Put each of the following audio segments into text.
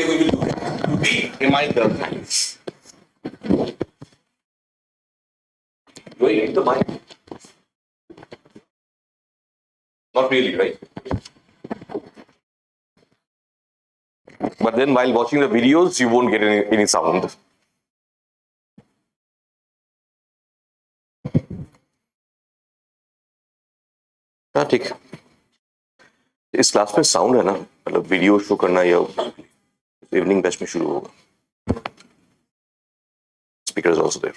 we are going to look at the amyl alkynes. Do I need the mic? Not really, right? But then while watching the videos, you won't get any sound. हाँ ठीक है. इस class में sound है ना, मतलब video show करना या इवनिंग बैच में शुरू होगा. Speaker is also there.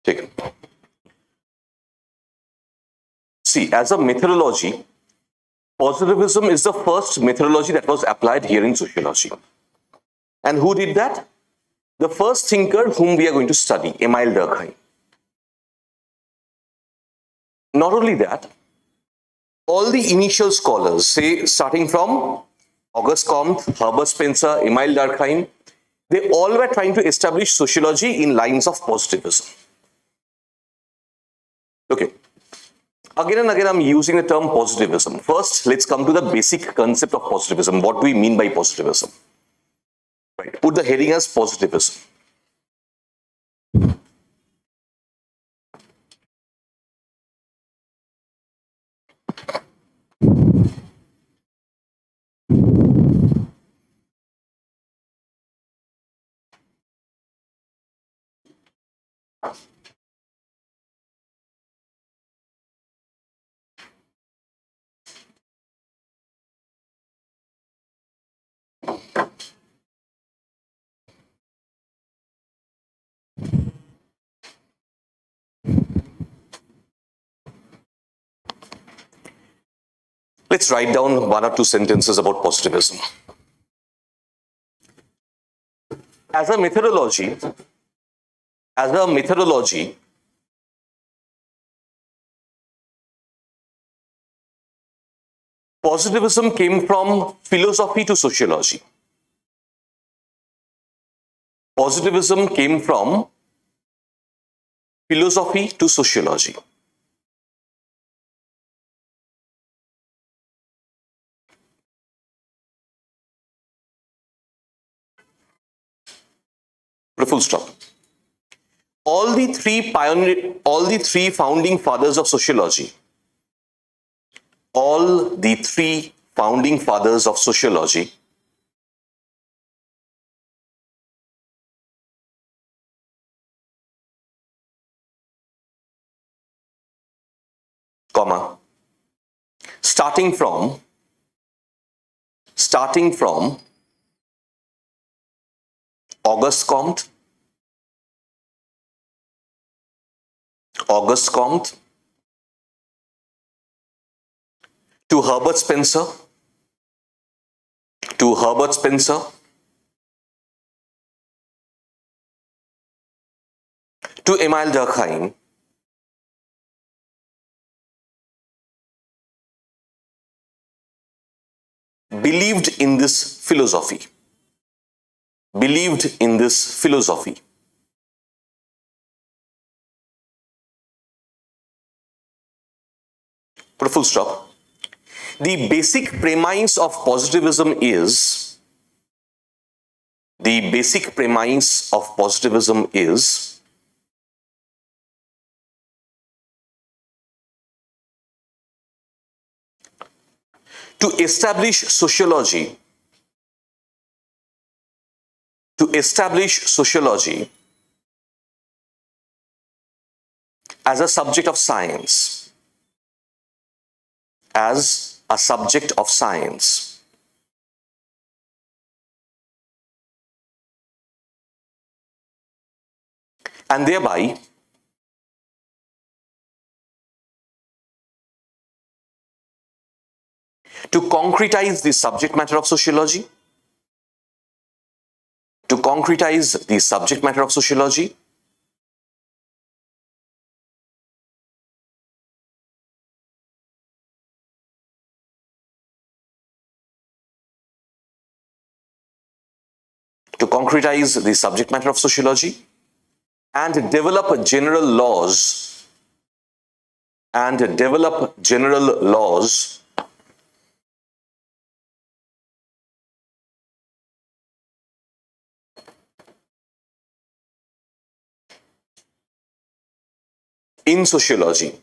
ठीक है. See, as a methodology, positivism is the first methodology that was applied here in sociology. And who did that? The first thinker whom we are going to study, Emil Durkheim. Not only that, all the initial scholars, say starting from Auguste Comte, Herbert Spencer, Emil Durkheim, they all were trying to establish sociology in lines of positivism. Okay. Again and again, I'm using the term positivism. First, let's come to the basic concept of positivism. What do we mean by positivism? Right. Put the heading as positivism. Let's write down one or two sentences about positivism. As a methodology, positivism came from philosophy to sociology. Positivism came from philosophy to sociology. Full stop. All the three founding fathers of sociology, comma, starting from Auguste Comte, to Herbert Spencer, to Emil Durkheim, believed in this philosophy. Put a full stop. The basic premise of positivism is to establish sociology as a subject of science, and thereby to concretize the subject matter of sociology, and develop general laws in sociology.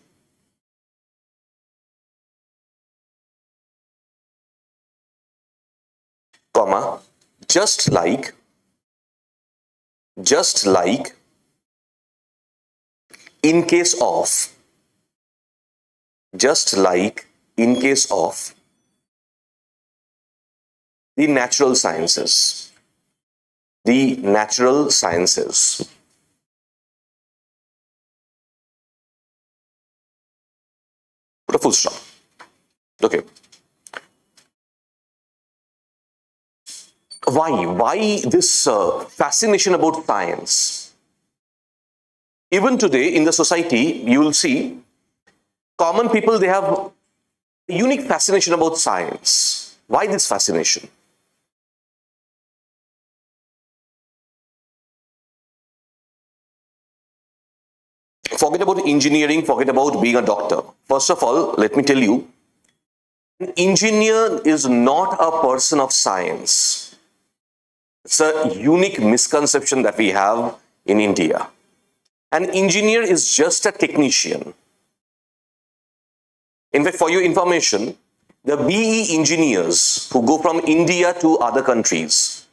Comma, just like in case of, just like in case of the natural sciences, the natural sciences. Put a full stop. Okay. Why this fascination about science? Even today in the society, you will see common people, they have a unique fascination about science. Why this fascination? Forget about engineering, forget about being a doctor. First of all, let me tell you, an engineer is not a person of science. It's a unique misconception that we have in India. An engineer is just a technician. In fact, for your information, the BE engineers who go from India to other countries,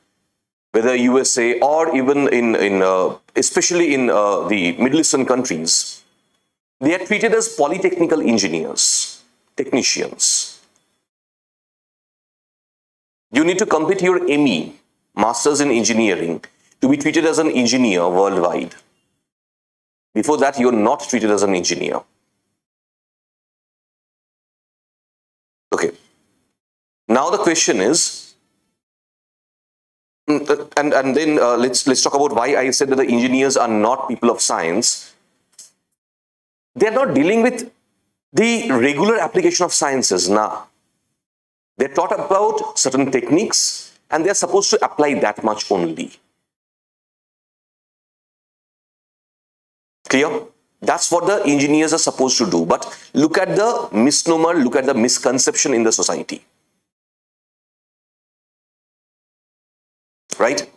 whether USA or even especially in the Middle Eastern countries, they are treated as polytechnical engineers, technicians. You need to complete your ME, Masters in Engineering, to be treated as an engineer worldwide. Before that, you're not treated as an engineer. Okay. Now the question is, and then let's talk about why I said that the engineers are not people of science. They're not dealing with the regular application of sciences. Nah. They're taught about certain techniques and they're supposed to apply that much only. Clear? That's what the engineers are supposed to do. But look at the misnomer, look at the misconception in the society. Right?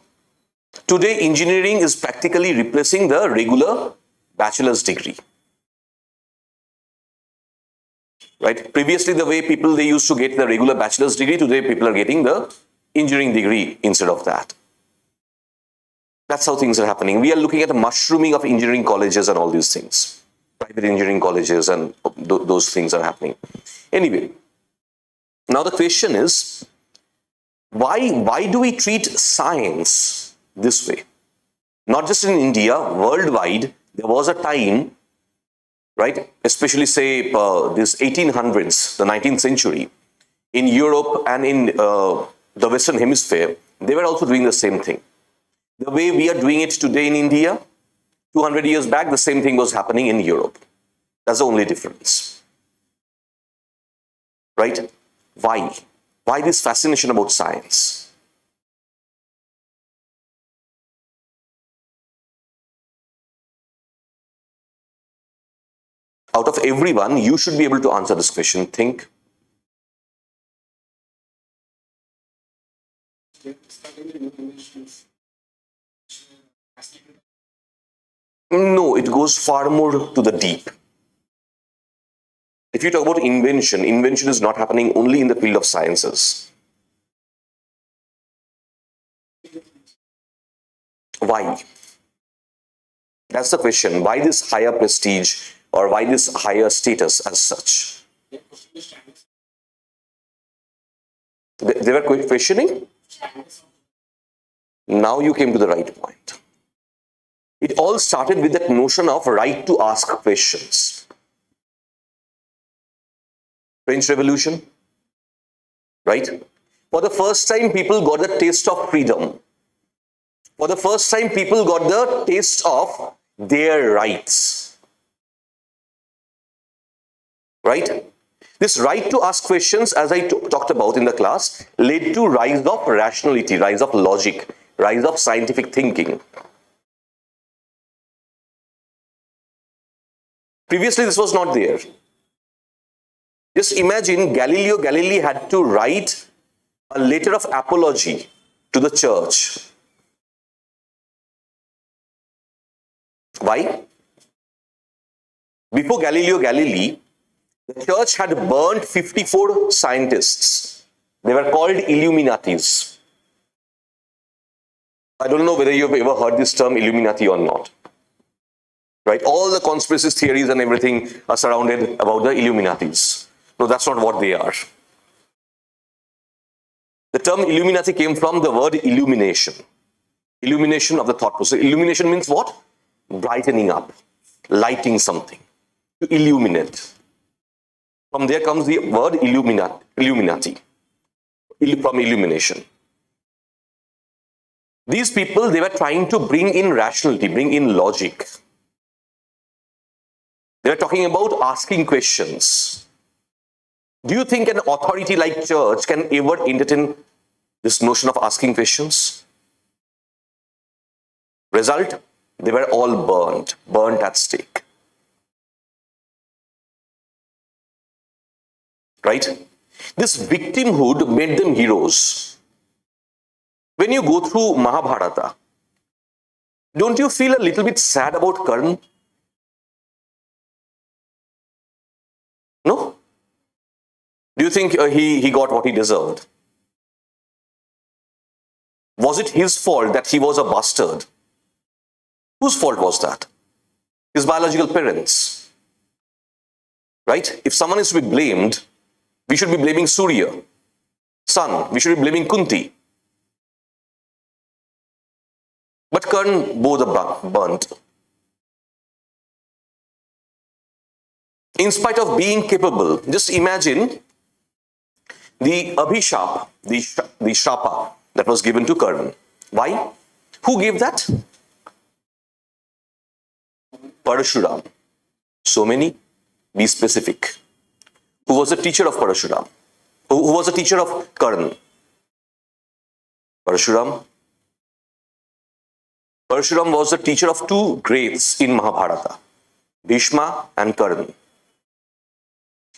Today, engineering is practically replacing the regular bachelor's degree. Right? Previously, the way they used to get the regular bachelor's degree, today people are getting the engineering degree instead of that. That's how things are happening. We are looking at the mushrooming of engineering colleges and all these things. Private engineering colleges and those things are happening. Anyway, now the question is, why do we treat science this way? Not just in India, worldwide, there was a time, right, especially say this 1800s, the 19th century, in Europe and in the Western Hemisphere, they were also doing the same thing. The way we are doing it today in India, 200 years back, the same thing was happening in Europe. That's the only difference. Right? Why? Why this fascination about science? Out of everyone, you should be able to answer this question. Think. No, it goes far more to the deep. If you talk about invention, invention is not happening only in the field of sciences. Why? That's the question. Why this higher prestige or why this higher status as such? They were questioning? Now you came to the right point. It all started with that notion of right to ask questions. French Revolution, right? For the first time, people got the taste of freedom. For the first time, people got the taste of their rights. Right? This right to ask questions, as I talked about in the class, led to rise of rationality, rise of logic, rise of scientific thinking. Previously, this was not there. Just imagine Galileo Galilei had to write a letter of apology to the church. Why? Before Galileo Galilei, the church had burnt 54 scientists. They were called Illuminatis. I don't know whether you've ever heard this term Illuminati or not. Right? All the conspiracy theories and everything are surrounded about the Illuminatis. No, that's not what they are. The term Illuminati came from the word illumination. Illumination of the thought process. Illumination means what? Brightening up, lighting something, to illuminate. From there comes the word Illuminati, from illumination. These people, they were trying to bring in rationality, bring in logic. They were talking about asking questions. Do you think an authority like church can ever entertain this notion of asking questions? Result, they were all burnt at stake. Right? This victimhood made them heroes. When you go through Mahabharata, don't you feel a little bit sad about Karna? No? Do you think he got what he deserved? Was it his fault that he was a bastard? Whose fault was that? His biological parents. Right? If someone is to be blamed, we should be blaming Surya, sun. We should be blaming Kunti. But Karna bore the brunt. In spite of being capable, just imagine the Abhishap, the Shapa that was given to Karna. Why? Who gave that? Parashuram. So many. Be specific. Who was the teacher of Parashuram? Who was the teacher of Karna? Parashuram. Parashuram was the teacher of two greats in Mahabharata, Bhishma and Karna.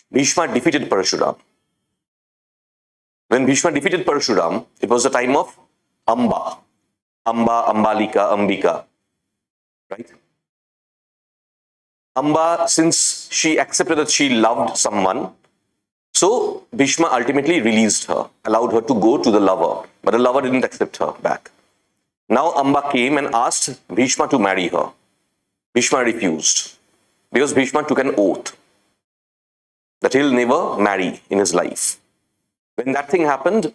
Bhishma defeated Parashuram. When Bhishma defeated Parashuram, it was the time of Amba, Ambalika, Ambika. Right? Amba, since she accepted that she loved someone, so Bhishma ultimately released her, allowed her to go to the lover, but the lover didn't accept her back. Now Amba came and asked Bhishma to marry her. Bhishma refused because Bhishma took an oath that he'll never marry in his life. When that thing happened,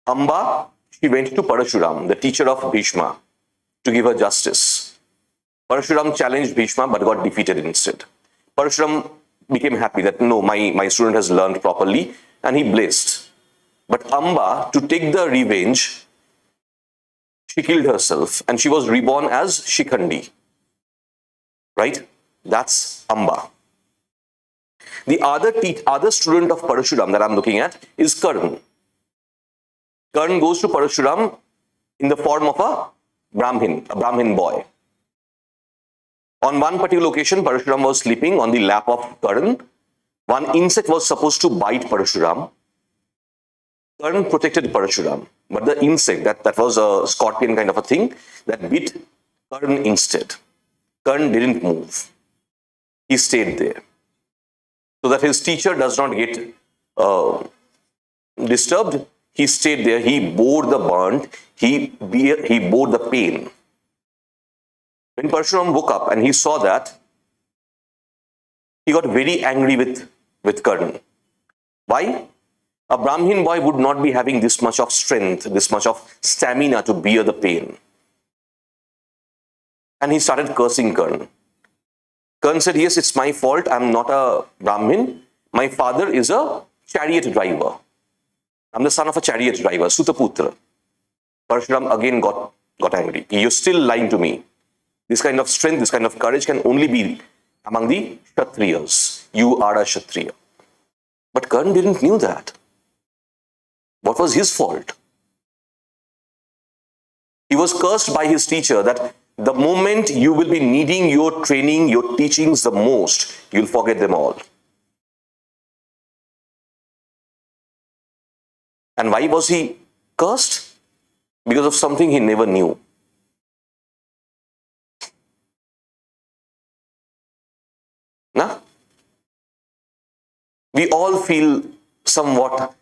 Amba, she went to Parashuram, the teacher of Bhishma, to give her justice. Parashuram challenged Bhishma but got defeated instead. Parashuram became happy that no, my student has learned properly, and he blessed. But Amba, to take the revenge, she killed herself and she was reborn as Shikhandi. Right? That's Amba. The other student of Parashuram that I'm looking at is Karna. Karna goes to Parashuram in the form of a Brahmin boy. On one particular occasion, Parashuram was sleeping on the lap of Karna. One insect was supposed to bite Parashuram. Karna protected Parashuram, but the insect, that was a scorpion kind of a thing, that bit Karna instead. Karna didn't move. He stayed there, so that his teacher does not get disturbed. He stayed there. He bore the burnt. He bore the pain. When Parashuram woke up and he saw that, he got very angry with Karna. Why? A Brahmin boy would not be having this much of strength, this much of stamina to bear the pain. And he started cursing Karna. Karna said, yes, it's my fault. I'm not a Brahmin. My father is a chariot driver. I'm the son of a chariot driver, Sutaputra. Parashuram again got angry. You're still lying to me. This kind of strength, this kind of courage can only be among the Kshatriyas. You are a Kshatriya. But Karna didn't knew that. What was his fault? He was cursed by his teacher that the moment you will be needing your training, your teachings the most, you'll forget them all. And why was he cursed? Because of something he never knew. we all feel somewhat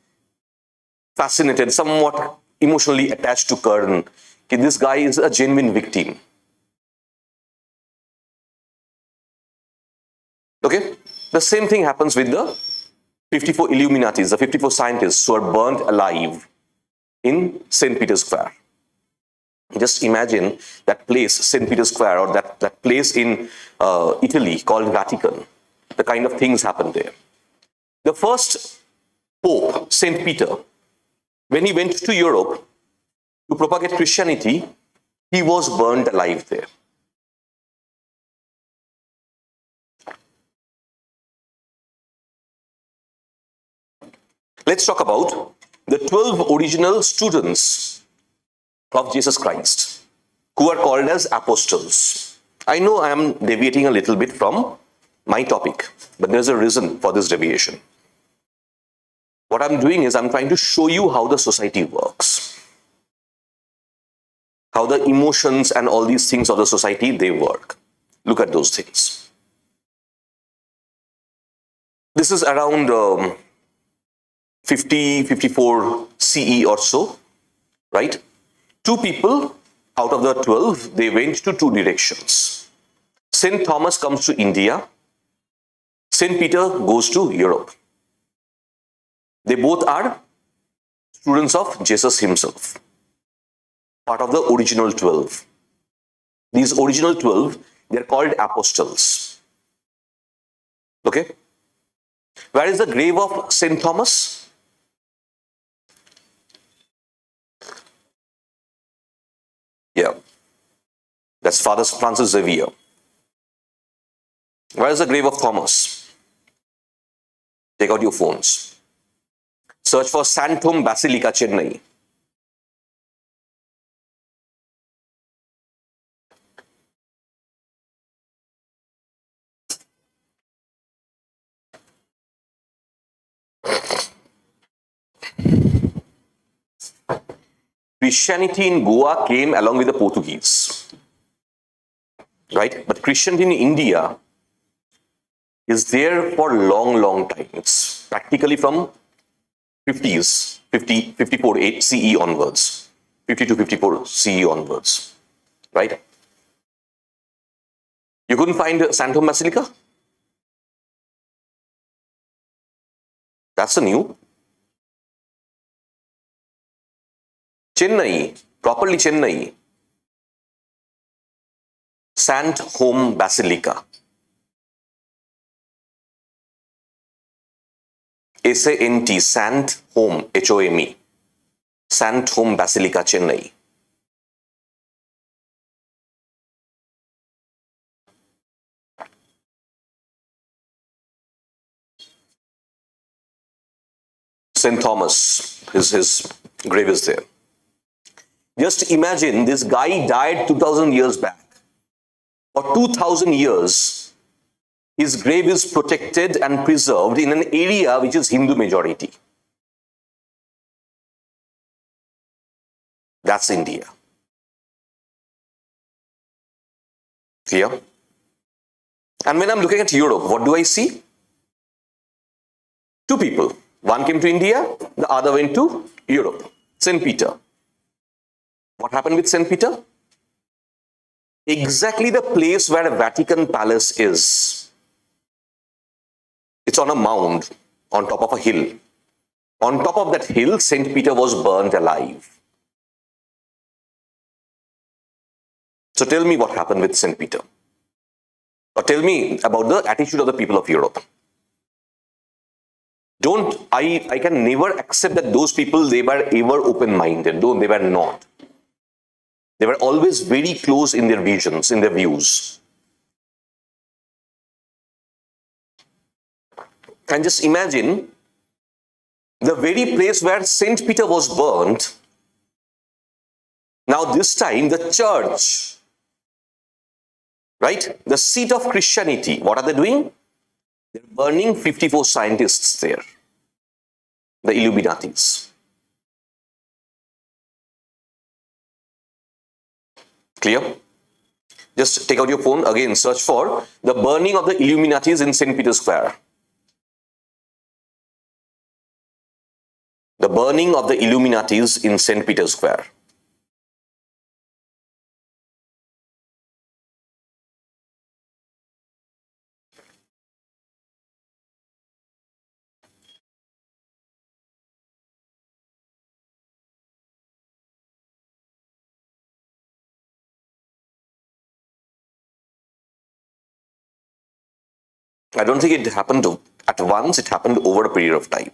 fascinated, somewhat emotionally attached to Kern. Okay, this guy is a genuine victim. Okay, the same thing happens with the 54 Illuminatis, the 54 scientists who are burnt alive in St. Peter's Square. Just imagine that place, St. Peter's Square, or that place in Italy called Vatican, the kind of things happen there. The first Pope, St. Peter, when he went to Europe to propagate Christianity, he was burned alive there. Let's talk about the 12 original students of Jesus Christ, who are called as apostles. I know I am deviating a little bit from my topic, but there's a reason for this deviation. What I'm doing is I'm trying to show you how the society works, how the emotions and all these things of the society, they work. Look at those things. This is around 54 CE or so, right? 2 people out of the 12, they went to 2 directions. St. Thomas comes to India. St. Peter goes to Europe. They both are students of Jesus himself, part of the original 12. These original 12, they are called apostles. Okay? Where is the grave of St. Thomas? Yeah, that's Father Francis Xavier. Where is the grave of Thomas? Take out your phones. Search for Sanctum Basilica, Chennai. Christianity in Goa came along with the Portuguese, right? But Christianity in India is there for a long, long time. It's practically from 50s, 54 CE onwards, 50 to 54 CE onwards, right? You couldn't find Sanctum Basilica? That's the new. Chennai, properly Chennai. Sant Home Basilica. S-A-N-T, Sant Home, H-O-M-E. Sant Home Basilica, Chennai. St. Thomas, his grave is there. Just imagine, this guy died 2000 years back. For 2000 years, his grave is protected and preserved in an area which is Hindu majority. That's India. Clear? And when I'm looking at Europe, what do I see? 2 people. One came to India, the other went to Europe. St. Peter. What happened with St. Peter? Exactly the place where the Vatican Palace is. It's on a mound, on top of a hill. On top of that hill, St. Peter was burnt alive. So tell me what happened with St. Peter. Or tell me about the attitude of the people of Europe. I can never accept that those people, they were ever open-minded. No, they were not. They were always very close in their visions, in their views. And just imagine, the very place where St. Peter was burnt, now this time the church, right? The seat of Christianity, what are they doing? They're burning 54 scientists there, the Illuminatis. Clear? Just take out your phone, again search for the burning of the Illuminatis in St. Peter's Square. The burning of the Illuminatis in St. Peter's Square. I don't think it happened at once, it happened over a period of time.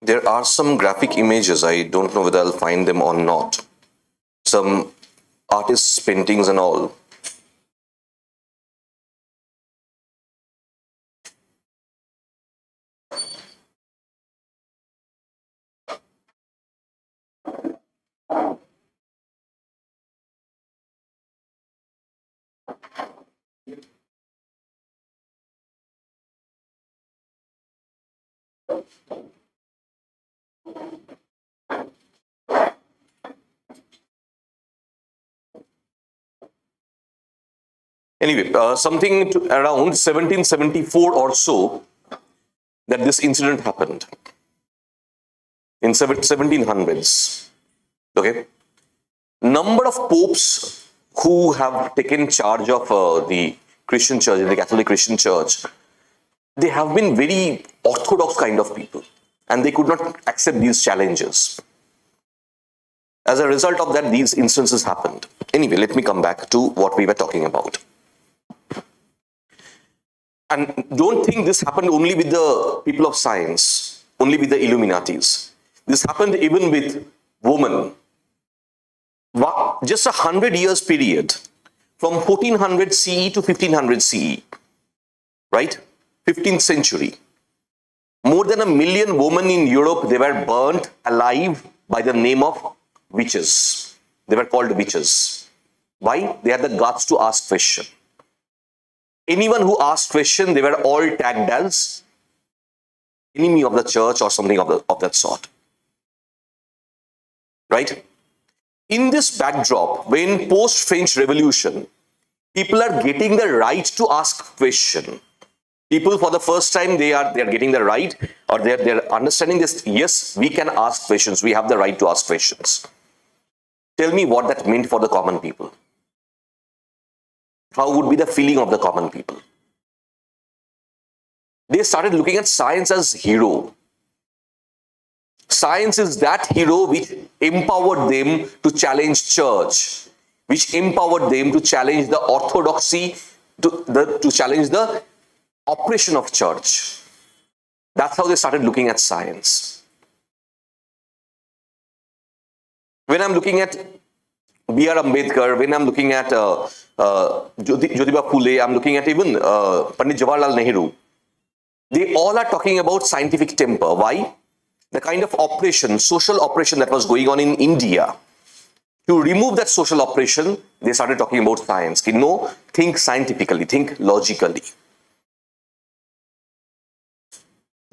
There are some graphic images, I don't know whether I'll find them or not. Some artists' paintings and all. Anyway, something around 1774 or so that this incident happened in 1700s. Okay, number of popes who have taken charge of the Christian church, the Catholic Christian church, they have been very orthodox kind of people, and they could not accept these challenges. As a result of that, these instances happened. Anyway, let me come back to what we were talking about. And don't think this happened only with the people of science, only with the Illuminatis. This happened even with women. Just 100 years period, from 1400 CE to 1500 CE, right? 15th century. More than 1 million women in Europe, they were burnt alive by the name of witches. They were called witches. Why? They had the guts to ask question. Anyone who asked question, they were all tagged as enemy of the church or something of that sort. right? In this backdrop, when post-French Revolution, people are getting the right to ask question. People for the first time, they are getting the right, or they're understanding this. Yes, we can ask questions. We have the right to ask questions. Tell me what that meant for the common people. How would be the feeling of the common people? They started looking at science as hero. Science is that hero which empowered them to challenge church, which empowered them to challenge the orthodoxy, to challenge the oppression of church. That's how they started looking at science. When I'm looking at B.R. Ambedkar, when I'm looking at Jyotiba Phule, I'm looking at even Pandit Jawaharlal Nehru, they all are talking about scientific temper. Why? The kind of oppression, social oppression that was going on in India. To remove that social oppression, they started talking about science. No, think scientifically, think logically.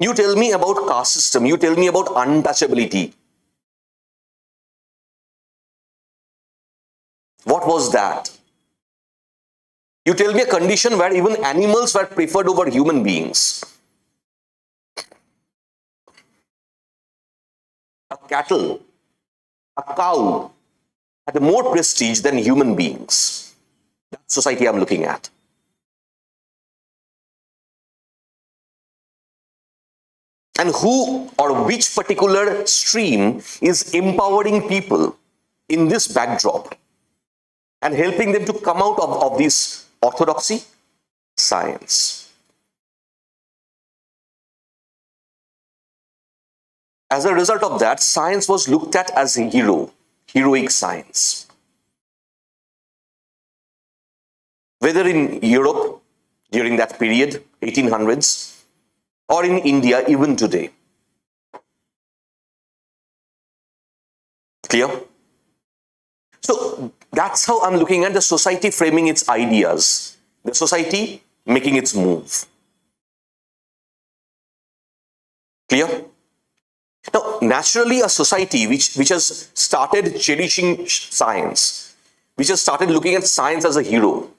You tell me about caste system, you tell me about untouchability. What was that? You tell me a condition where even animals were preferred over human beings. A cattle, a cow had more prestige than human beings. That's society I'm looking at. And who or which particular stream is empowering people in this backdrop and helping them to come out of this orthodoxy? Science. As a result of that, science was looked at as a hero, heroic science. Whether in Europe during that period, 1800s, or in India even today. Clear? So that's how I'm looking at the society framing its ideas, the society making its move. Clear? Now, naturally, a society which has started cherishing science, which has started looking at science as a hero,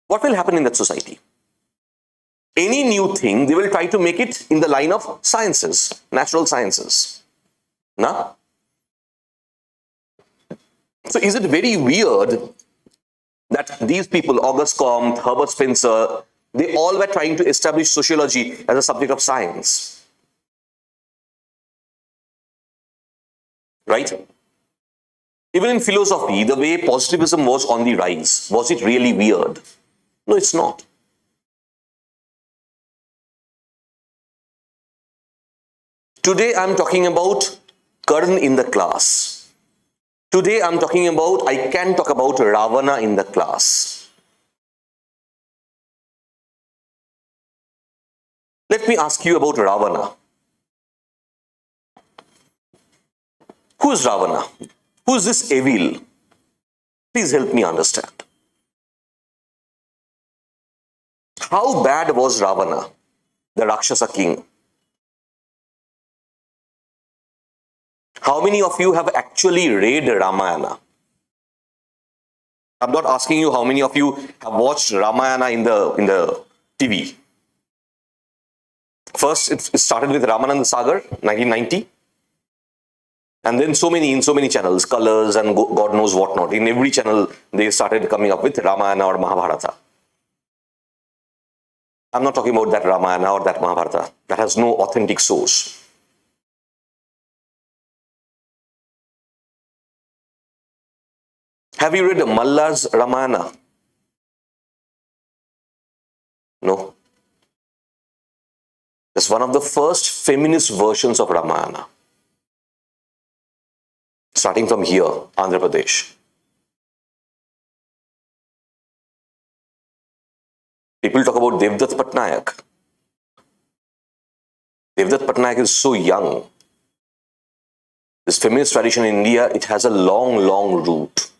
what will happen in that society? Any new thing, they will try to make it in the line of sciences, natural sciences. Nah? So is it very weird that these people, Auguste Comte, Herbert Spencer, they all were trying to establish sociology as a subject of science? Right? Even in philosophy, the way positivism was on the rise, was it really weird? No, it's not. Today, I'm talking about Karn in the class. Today, I can talk about Ravana in the class. Let me ask you about Ravana. Who is Ravana? Who is this evil? Please help me understand. How bad was Ravana, the Rakshasa king? How many of you have actually read Ramayana? I'm not asking you how many of you have watched Ramayana in the TV. First, it started with Ramananda Sagar, 1990. And then in so many channels, Colors and God knows what not. In every channel, they started coming up with Ramayana or Mahabharata. I'm not talking about that Ramayana or that Mahabharata. That has no authentic source. Have you read Malla's Ramayana? No. It's one of the first feminist versions of Ramayana. Starting from here, Andhra Pradesh. People talk about Devdutt Patnaik. Devdutt Patnaik is so young. This feminist tradition in India, it has a long root.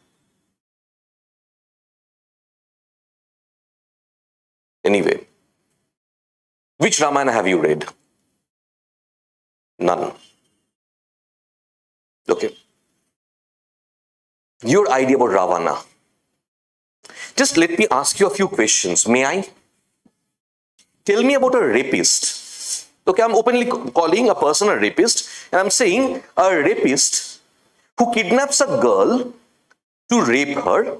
Anyway, which Ramayana have you read? None. Okay. your idea about Ravana. Just let me ask you a few questions. May I? Tell me about a rapist. Okay, I'm openly calling a person a rapist, and I'm saying a rapist who kidnaps a girl to rape her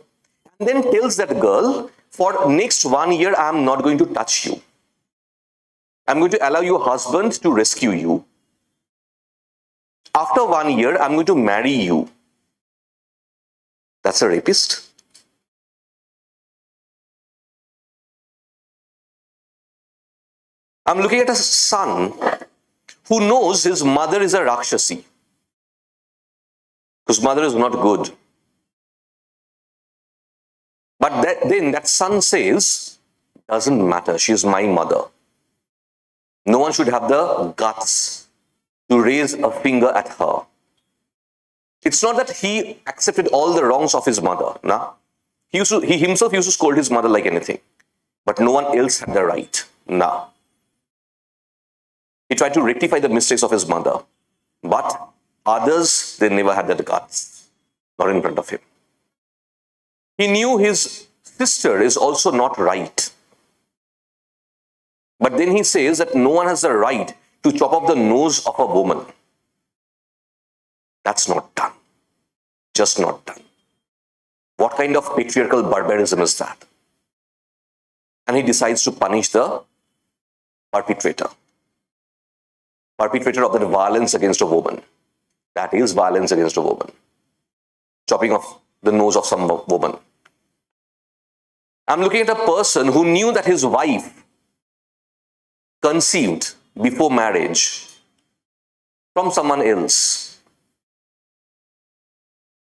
and then tells that girl, for next 1 year, I'm not going to touch you. I'm going to allow your husband to rescue you. After 1 year, I'm going to marry you. That's a rapist. I'm looking at a son who knows his mother is a Rakshasi, whose mother is not good. But then that son says, doesn't matter, she's my mother. No one should have the guts to raise a finger at her. It's not that he accepted all the wrongs of his mother. Nah. He himself used to scold his mother like anything. But no one else had the right. Nah. He tried to rectify the mistakes of his mother. But others, they never had that guts. Not in front of him. He knew his sister is also not right. But then he says that no one has the right to chop off the nose of a woman. That's not done. Just not done. What kind of patriarchal barbarism is that? And he decides to punish the perpetrator. Perpetrator of that violence against a woman. That is violence against a woman. Chopping off the nose of some woman. I'm looking at a person who knew that his wife conceived before marriage from someone else.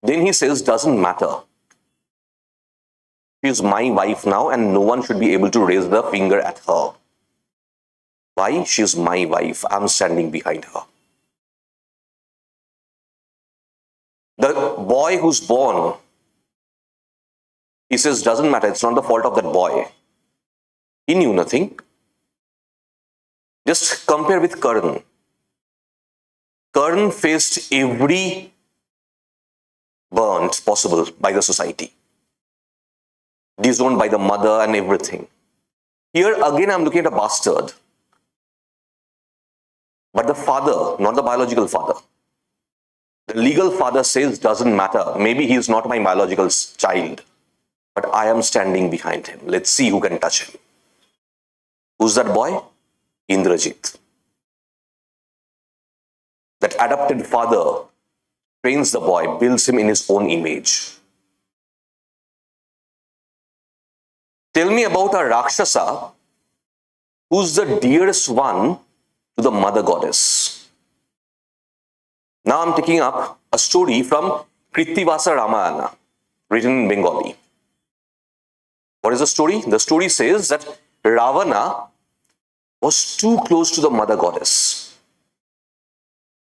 Then he says, doesn't matter. She's my wife now and no one should be able to raise the finger at her. Why? She's my wife. I'm standing behind her. The boy who's born, he says, doesn't matter. It's not the fault of that boy. He knew nothing. Just compare with Karn. Karn faced every burnt possible by the society. Disowned by the mother and everything. Here again I'm looking at a bastard. But the father, not the biological father. The legal father says, doesn't matter. Maybe he is not my biological child. But I am standing behind him. Let's see who can touch him. Who's that boy? Indrajit. That adopted father trains the boy, builds him in his own image. Tell me about a Rakshasa who's the dearest one to the mother goddess. Now I'm taking up a story from Krittivasa Ramayana, written in Bengali. What is the story? The story says that Ravana was too close to the mother goddess.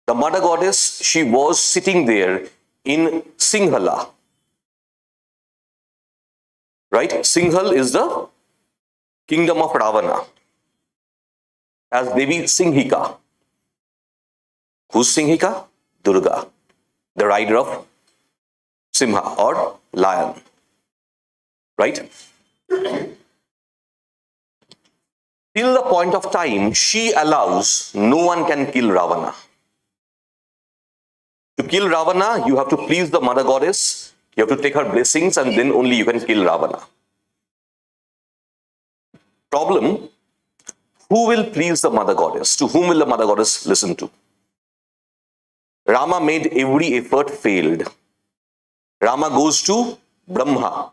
The mother goddess, she was sitting there in Singhala. Right? Singhal is the kingdom of Ravana. As Devi Singhika. Who's Singhika? Durga. The rider of Simha or lion. Right? Till the point of time, she allows no one can kill Ravana. To kill Ravana, you have to please the mother goddess. You have to take her blessings and then only you can kill Ravana. Problem, who will please the mother goddess? To whom will the mother goddess listen to? Rama made every effort, failed. Rama goes to Brahma.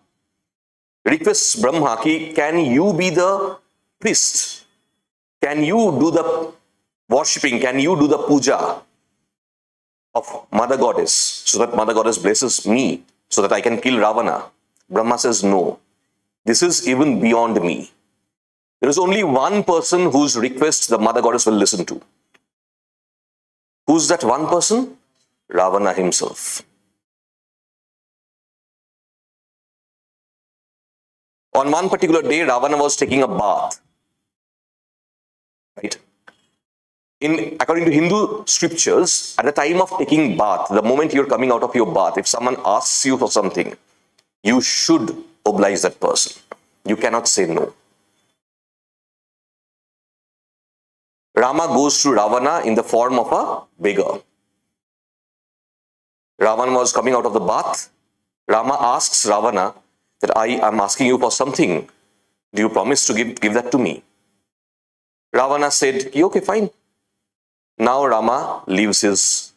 Requests Brahma, can you be the priest? Can you do the worshipping? Can you do the puja of mother goddess so that mother goddess blesses me so that I can kill Ravana? Brahma says, no, this is even beyond me. There is only one person whose request the mother goddess will listen to. Who's that one person? Ravana himself. On one particular day, Ravana was taking a bath. Right? According to Hindu scriptures, at the time of taking bath, the moment you're coming out of your bath, if someone asks you for something, you should oblige that person. You cannot say no. Rama goes to Ravana in the form of a beggar. Ravana was coming out of the bath. Rama asks Ravana that I am asking you for something. Do you promise to give that to me? Ravana said, okay, fine. Now Rama leaves his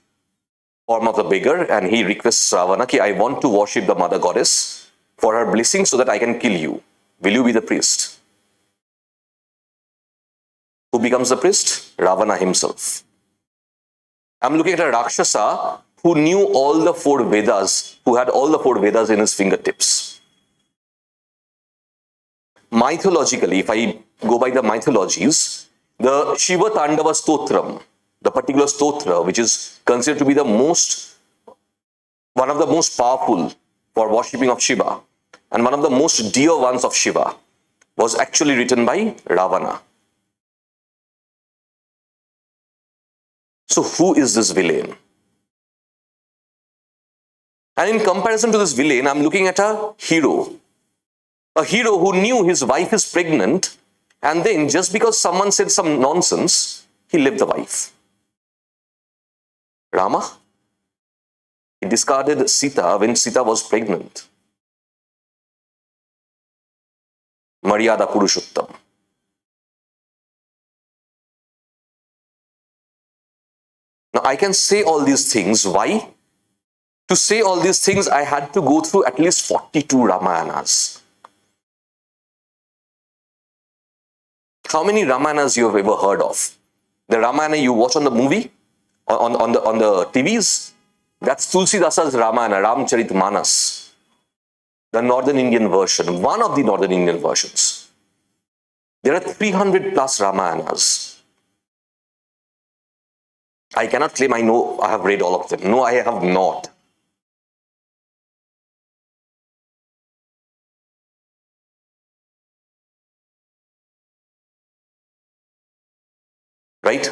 form of the beggar and he requests Ravana, I want to worship the mother goddess for her blessing so that I can kill you. Will you be the priest? Who becomes the priest? Ravana himself. I'm looking at a Rakshasa who knew all the 4 Vedas, who had all the 4 Vedas in his fingertips. Mythologically, if I go by the mythologies, the Shiva Tandava Stotram, the particular stotra, which is considered to be one of the most powerful for worshipping of Shiva, and one of the most dear ones of Shiva, was actually written by Ravana. So who is this villain? And in comparison to this villain, I'm looking at a hero. A hero who knew his wife is pregnant, and then just because someone said some nonsense, he left the wife. Rama, he discarded Sita when Sita was pregnant. Maryada Purushottam. Now I can say all these things. Why? To say all these things, I had to go through at least 42 Ramayanas. How many Ramayanas you have ever heard of? The Ramayana you watch on the movie? On the TVs, that's Tulsi Dasa's Ramayana, Ramcharitmanas, the Northern Indian version, one of the Northern Indian versions. There are 300 plus Ramayanas. I cannot claim I have read all of them. No, I have not. Right?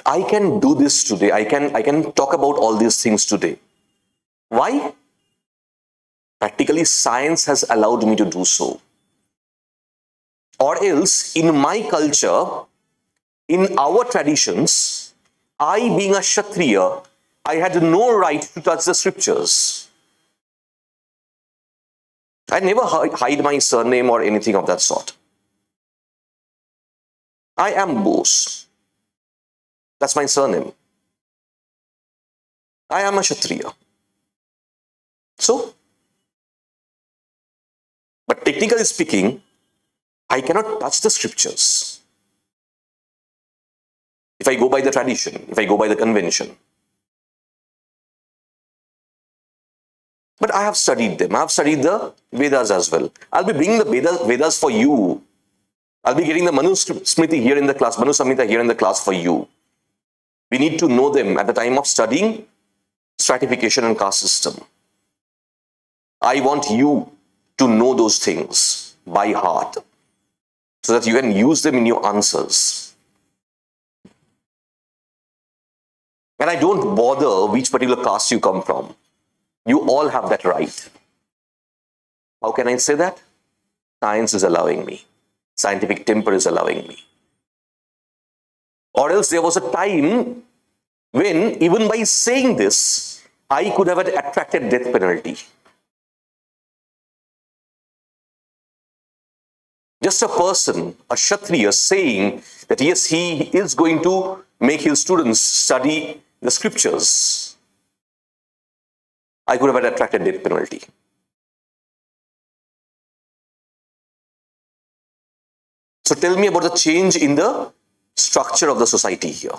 I can do this today. I can talk about all these things today. Why? Practically, science has allowed me to do so. Or else, in my culture, in our traditions, I being a Kshatriya, I had no right to touch the scriptures. I never hide my surname or anything of that sort. I am Bose. That's my surname. I am a Kshatriya. So, but technically speaking, I cannot touch the scriptures. If I go by the tradition, if I go by the convention. But I have studied them. I have studied the Vedas as well. I'll be bringing the Vedas for you. I'll be getting the Manu Smriti here in the class, Manu Samhita here in the class for you. We need to know them at the time of studying stratification and caste system. I want you to know those things by heart so that you can use them in your answers. And I don't bother which particular caste you come from. You all have that right. How can I say that? Science is allowing me. Scientific temper is allowing me. Or else there was a time when, even by saying this, I could have attracted death penalty. Just a person, a Kshatriya, saying that yes, he is going to make his students study the scriptures, I could have attracted death penalty. So tell me about the change in the structure of the society here.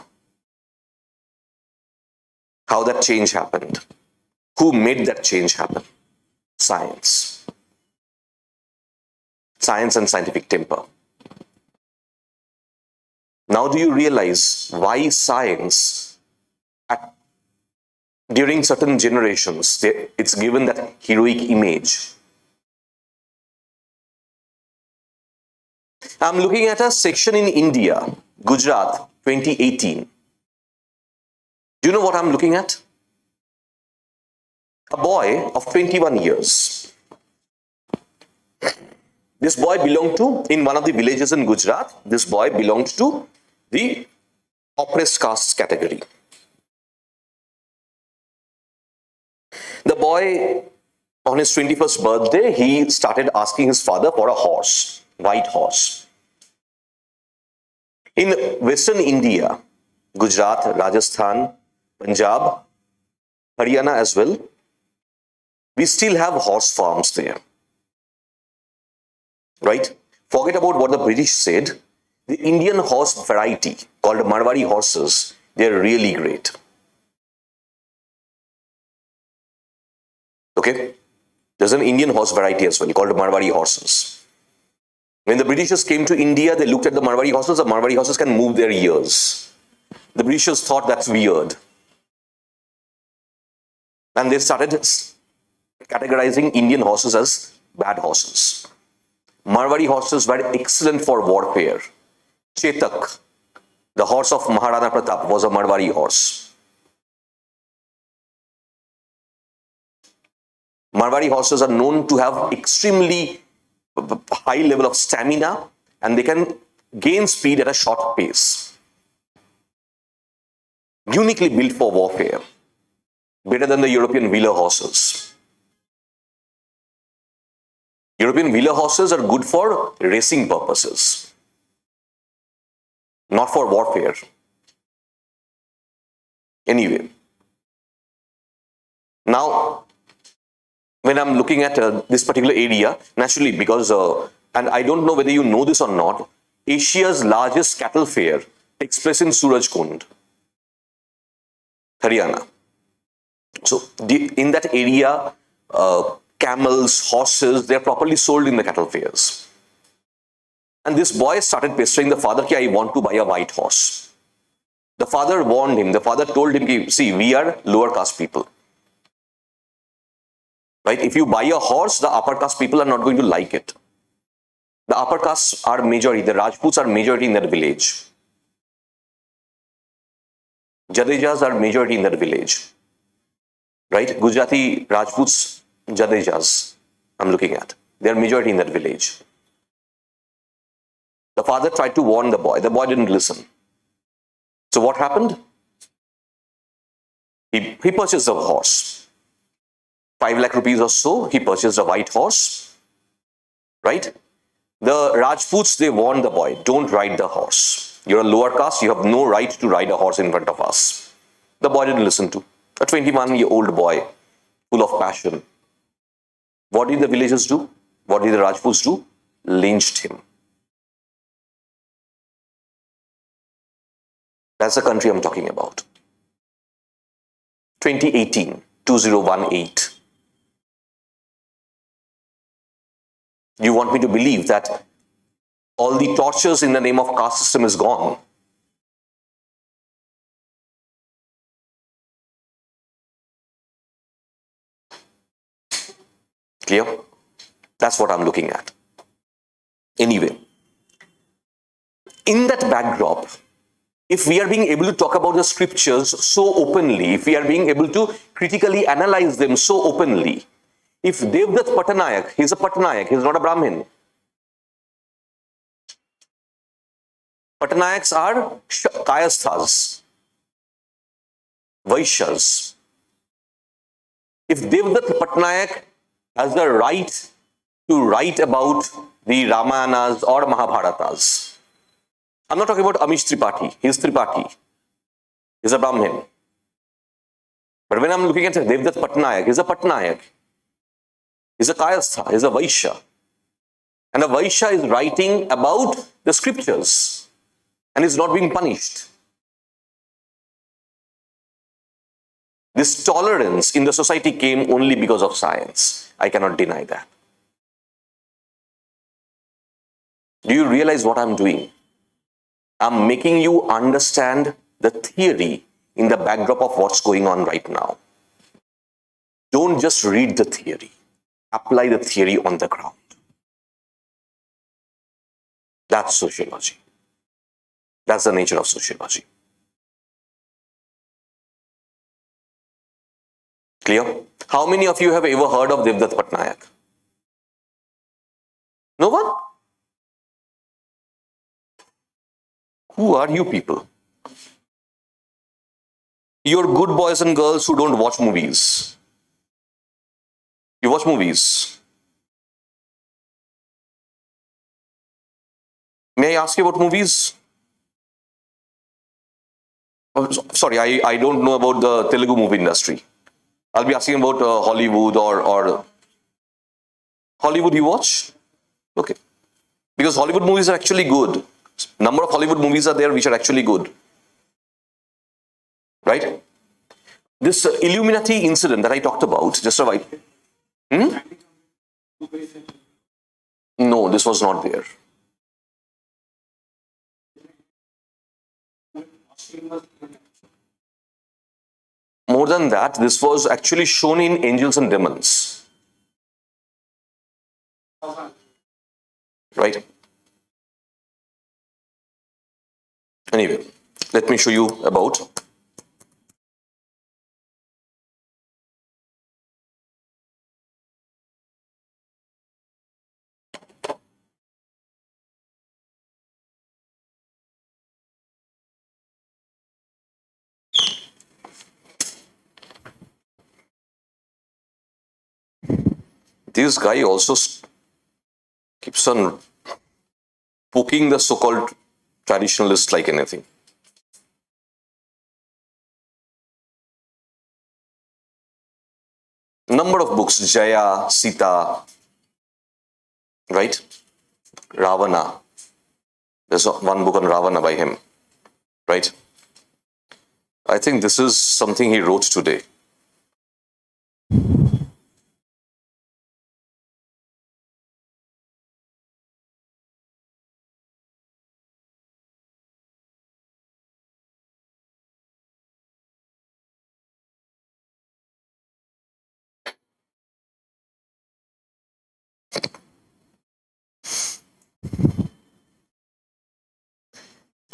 How that change happened. Who made that change happen? Science. Science and scientific temper. Now do you realize why science, during certain generations, it's given that heroic image? I'm looking at a section in India, Gujarat, 2018. Do you know what I'm looking at? A boy of 21 years. This boy belonged to, in one of the villages in Gujarat, this boy belonged to the oppressed castes category. The boy, on his 21st birthday, he started asking his father for a horse, white horse. In Western India, Gujarat, Rajasthan, Punjab, Haryana as well, we still have horse farms there. Right? Forget about what the British said. The Indian horse variety called Marwari horses, they're really great. Okay? There's an Indian horse variety as well called Marwari horses. When the Britishers came to India, they looked at the Marwari horses. The Marwari horses can move their ears. The Britishers thought that's weird. And they started categorizing Indian horses as bad horses. Marwari horses were excellent for warfare. Chetak, the horse of Maharana Pratap, was a Marwari horse. Marwari horses are known to have extremely high level of stamina and they can gain speed at a short pace. Uniquely built for warfare. Better than the European wheeler horses. European wheeler horses are good for racing purposes, not for warfare. Anyway, now when I'm looking at this particular area, naturally because, and I don't know whether you know this or not, Asia's largest cattle fair takes place in Surajkund, Haryana. So in that area, camels, horses, they're properly sold in the cattle fairs. And this boy started pestering the father, I want to buy a white horse. The father warned him, the father told him, see, we are lower caste people. Right? If you buy a horse, the upper caste people are not going to like it. The upper castes are majority, the Rajputs are majority in that village. Jadejas are majority in that village. Right? Gujarati Rajputs, Jadejas, I'm looking at. They are majority in that village. The father tried to warn the boy didn't listen. So what happened? He purchased a horse. 5 lakh rupees or so, he purchased a white horse. Right? The Rajputs, they warned the boy, don't ride the horse. You're a lower caste, you have no right to ride a horse in front of us. The boy didn't listen to. A 21-year-old boy, full of passion. What did the villagers do? What did the Rajputs do? Lynched him. That's the country I'm talking about. 2018, 2018. You want me to believe that all the tortures in the name of caste system is gone? Clear? That's what I'm looking at. Anyway, in that backdrop, if we are being able to talk about the scriptures so openly, if we are being able to critically analyze them so openly, if Devdutt Pattanayak, he's a Pattanayak, he's not a Brahmin. Pattanayaks are Kayasthas, Vaishyas. If Devdutt Pattanayak has the right to write about the Ramayanas or Mahabharatas, I'm not talking about Amish Tripathi, he's Tripathi, he's a Brahmin. But when I'm looking at Devdutt Pattanayak, he's a Pattanayak. He's a Kayastha, he's a Vaishya. And a Vaishya is writing about the scriptures and is not being punished. This tolerance in the society came only because of science. I cannot deny that. Do you realize what I'm doing? I'm making you understand the theory in the backdrop of what's going on right now. Don't just read the theory. Apply the theory on the ground. That's sociology. That's the nature of sociology. Clear? How many of you have ever heard of Devdutt Patnaik? No one? Who are you people? You're good boys and girls who don't watch movies. You watch movies. May I ask you about movies? Oh, sorry, I don't know about the Telugu movie industry. I'll be asking about Hollywood or Hollywood you watch? Okay. Because Hollywood movies are actually good. Number of Hollywood movies are there which are actually good. Right? This Illuminati incident that I talked about, just a while. No, this was not there. More than that, this was actually shown in Angels and Demons. Right? Anyway, let me show you about. This guy also keeps on poking the so-called traditionalists like anything. Number of books, Jaya, Sita, right? Ravana. There's one book on Ravana by him, right? I think this is something he wrote today.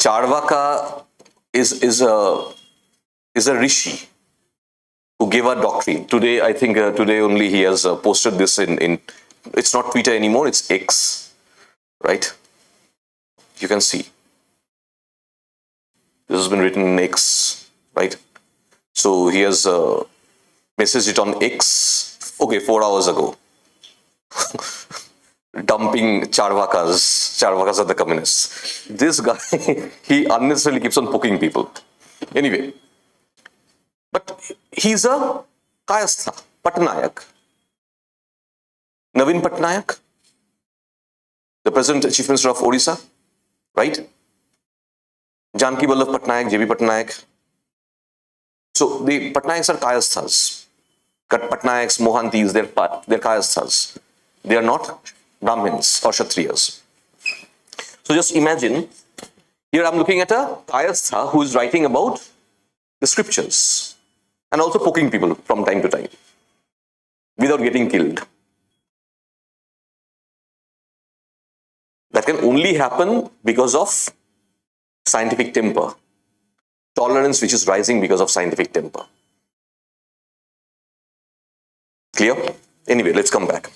Charvaka is a rishi who gave a doctrine. Today, I think today only he has posted this in it's not Twitter anymore, it's X, right? You can see. This has been written in X, right? So he has messaged it on X, okay, 4 hours ago. Dumping Charvakas are the communists. This guy, he unnecessarily keeps on poking people. Anyway, but he's a Kayastha, Patnaik. Navin Patnaik, the present Chief Minister of Odisha, right? Janki Vallabh Patnaik, JB Patnaik. So the Patnaiks are Kayasthas. Patnaiks, Mohantis, they're Kayasthas. They are not Brahmins or Kshatriyas. So just imagine, here I'm looking at a Kayastha who is writing about the scriptures and also poking people from time to time without getting killed. That can only happen because of scientific temper. Tolerance which is rising because of scientific temper. Clear? Anyway, let's come back.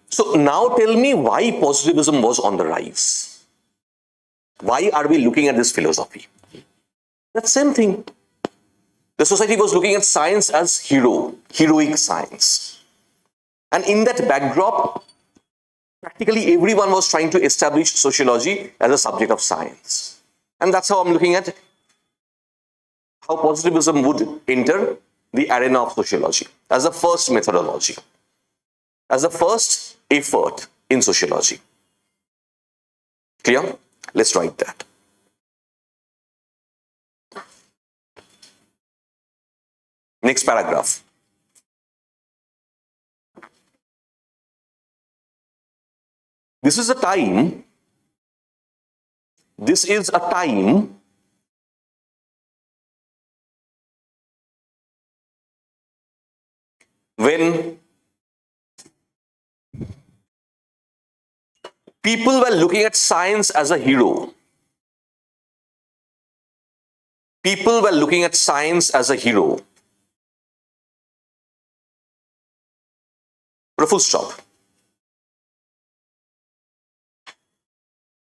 So now tell me why positivism was on the rise. Why are we looking at this philosophy? That same thing. The society was looking at science as heroic science. And in that backdrop, practically everyone was trying to establish sociology as a subject of science. And that's how I'm looking at how positivism would enter the arena of sociology as the first methodology, as the first effort in sociology. Clear? Let's write that. Next paragraph. This is a time when People were looking at science as a hero. People were looking at science as a hero. Put a full stop.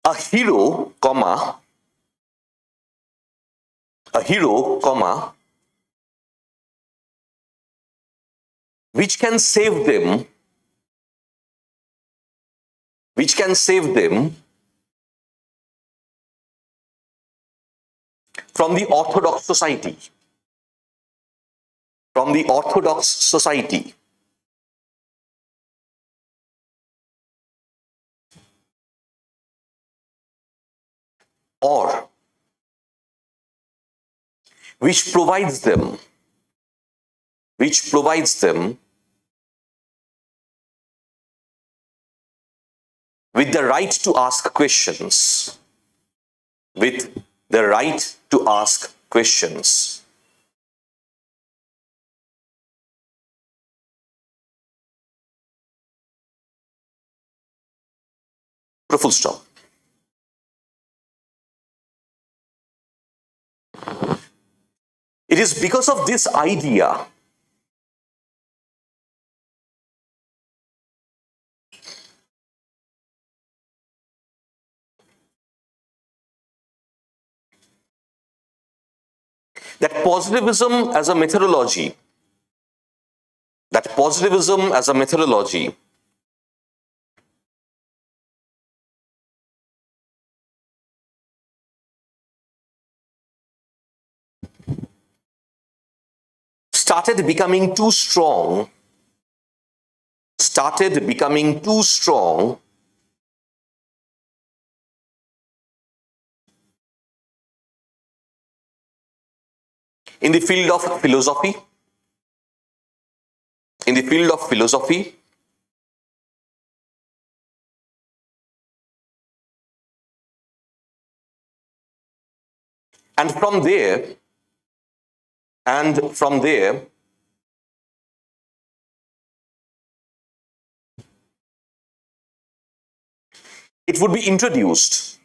A hero, comma, which can save them, from the orthodox society, or which provides them with the right to ask questions, Put a full stop. It is because of this idea that positivism as a methodology started becoming too strong in the field of philosophy, and from there, it would be introduced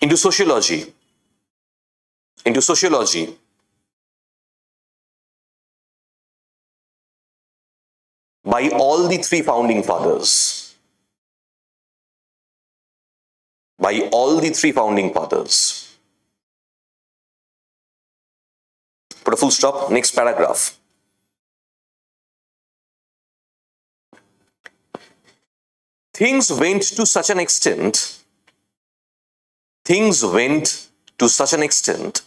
into sociology by all the three founding fathers. Put a full stop. Next paragraph. Things went to such an extent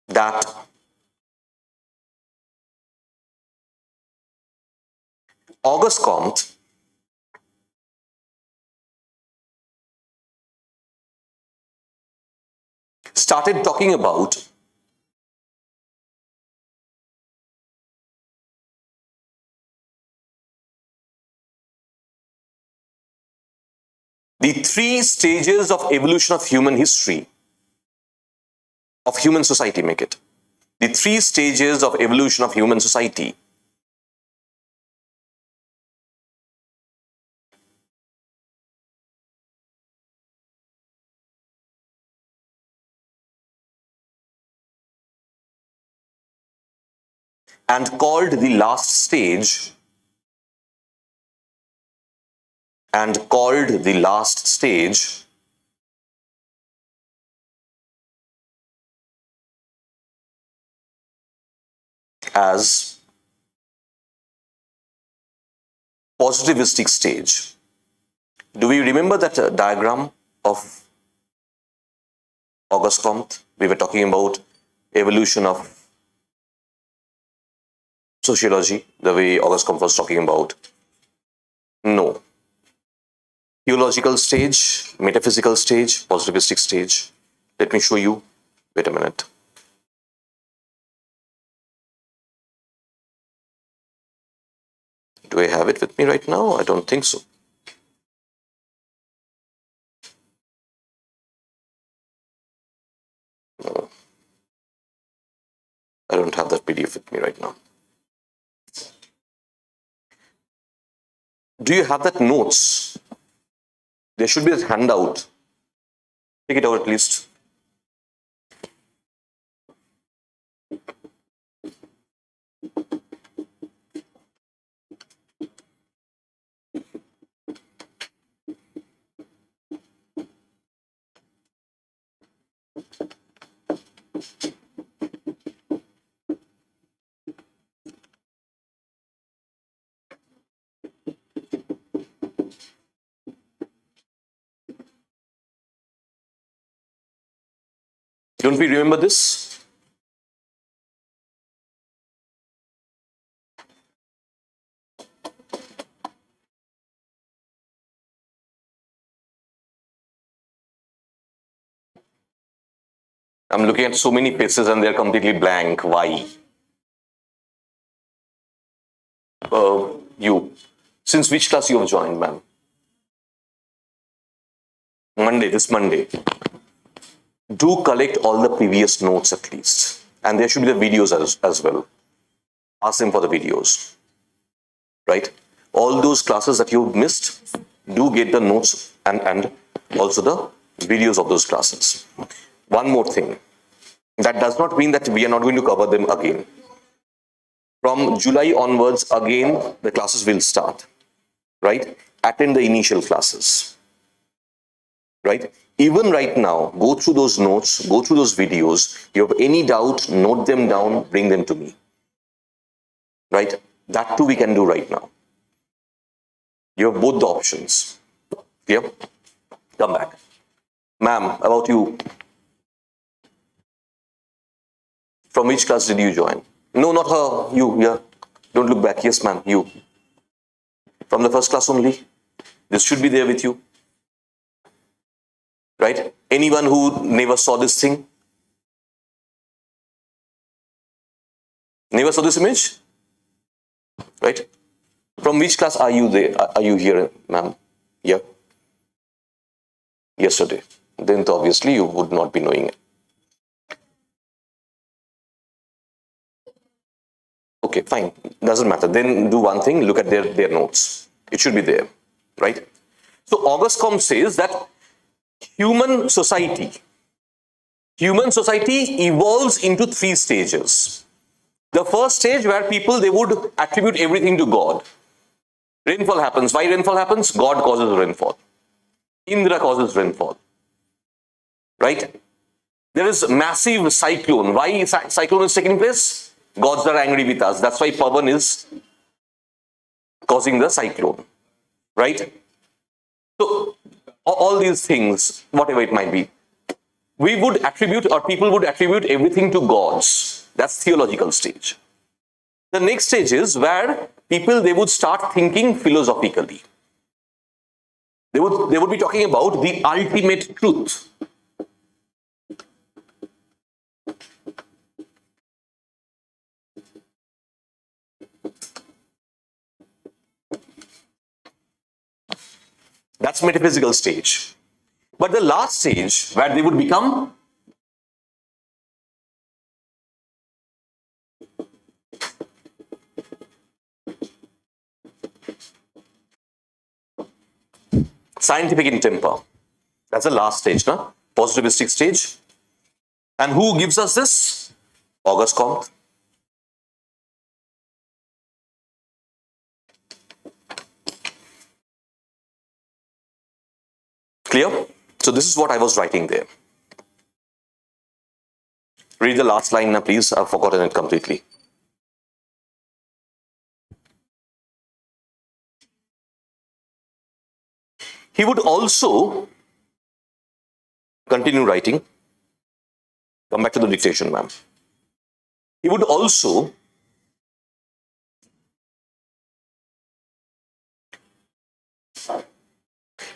that Auguste Comte started talking about the three stages of evolution of human history, of human society, make it. The three stages of evolution of human society. And called the last stage as positivistic stage. Do we remember that diagram of Auguste Comte? We were talking about evolution of sociology, the way Auguste Comte was talking about. No. Theological stage, metaphysical stage, positivistic stage. Let me show you. Wait a minute. Do I have it with me right now? I don't think so. No. I don't have that PDF with me right now. Do you have that notes? There should be a handout. Take it out at least. Don't we remember this? I'm looking at so many faces and they're completely blank. Why? You. Since which class you have joined, ma'am? Monday, this Monday. Do collect all the previous notes at least. And there should be the videos as well. Ask them for the videos. Right? All those classes that you missed, do get the notes and also the videos of those classes. One more thing. That does not mean that we are not going to cover them again. From July onwards, again, the classes will start. Right? Attend the initial classes. Right? Even right now, go through those notes, go through those videos. You have any doubt, note them down, bring them to me. Right? That too we can do right now. You have both the options. Clear? Come back. Ma'am, about you. From which class did you join? No, not her. You, yeah. Don't look back. Yes, ma'am, you. From the first class only. This should be there with you. Right? Anyone who never saw this thing? Never saw this image? Right? From which class are you there? Are you here, ma'am? Yeah. Yesterday. Then obviously you would not be knowing it. Okay, fine. Doesn't matter. Then do one thing, look at their notes. It should be there. Right? So Augustcom says that human society evolves into 3 stages. The first stage where people, they would attribute everything to God. Rainfall happens. Why rainfall happens? God causes rainfall. Indra causes rainfall. Right? There is massive cyclone. Why cyclone is taking place? Gods are angry with us. That's why Pavan is causing the cyclone. Right? So all these things, whatever it might be, we would attribute, or people would attribute everything to gods. That's theological stage. The next stage is where people, they would start thinking philosophically. They would be talking about the ultimate truth. That's metaphysical stage. But the last stage where they would become scientific in temper. That's the last stage, no? Positivistic stage. And who gives us this? August Comte. Clear? So this is what I was writing there. Read the last line now, please. I've forgotten it completely. He would also continue writing. Come back to the dictation, ma'am. He would also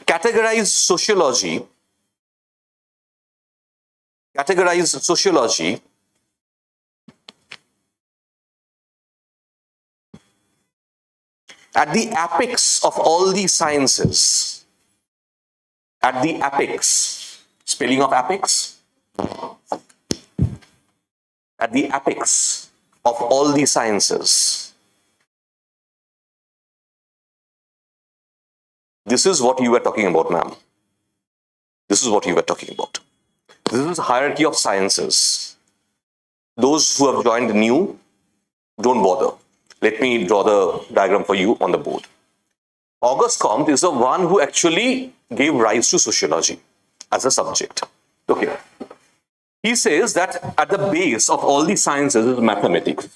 categorize sociology at the apex of all these sciences, at the apex, spelling of apex, at the apex of all these sciences, this is what you were talking about, ma'am. This is what you were talking about. This is hierarchy of sciences. Those who have joined new, don't bother. Let me draw the diagram for you on the board. Auguste Comte is the one who actually gave rise to sociology as a subject. Okay. He says that at the base of all the sciences is mathematics.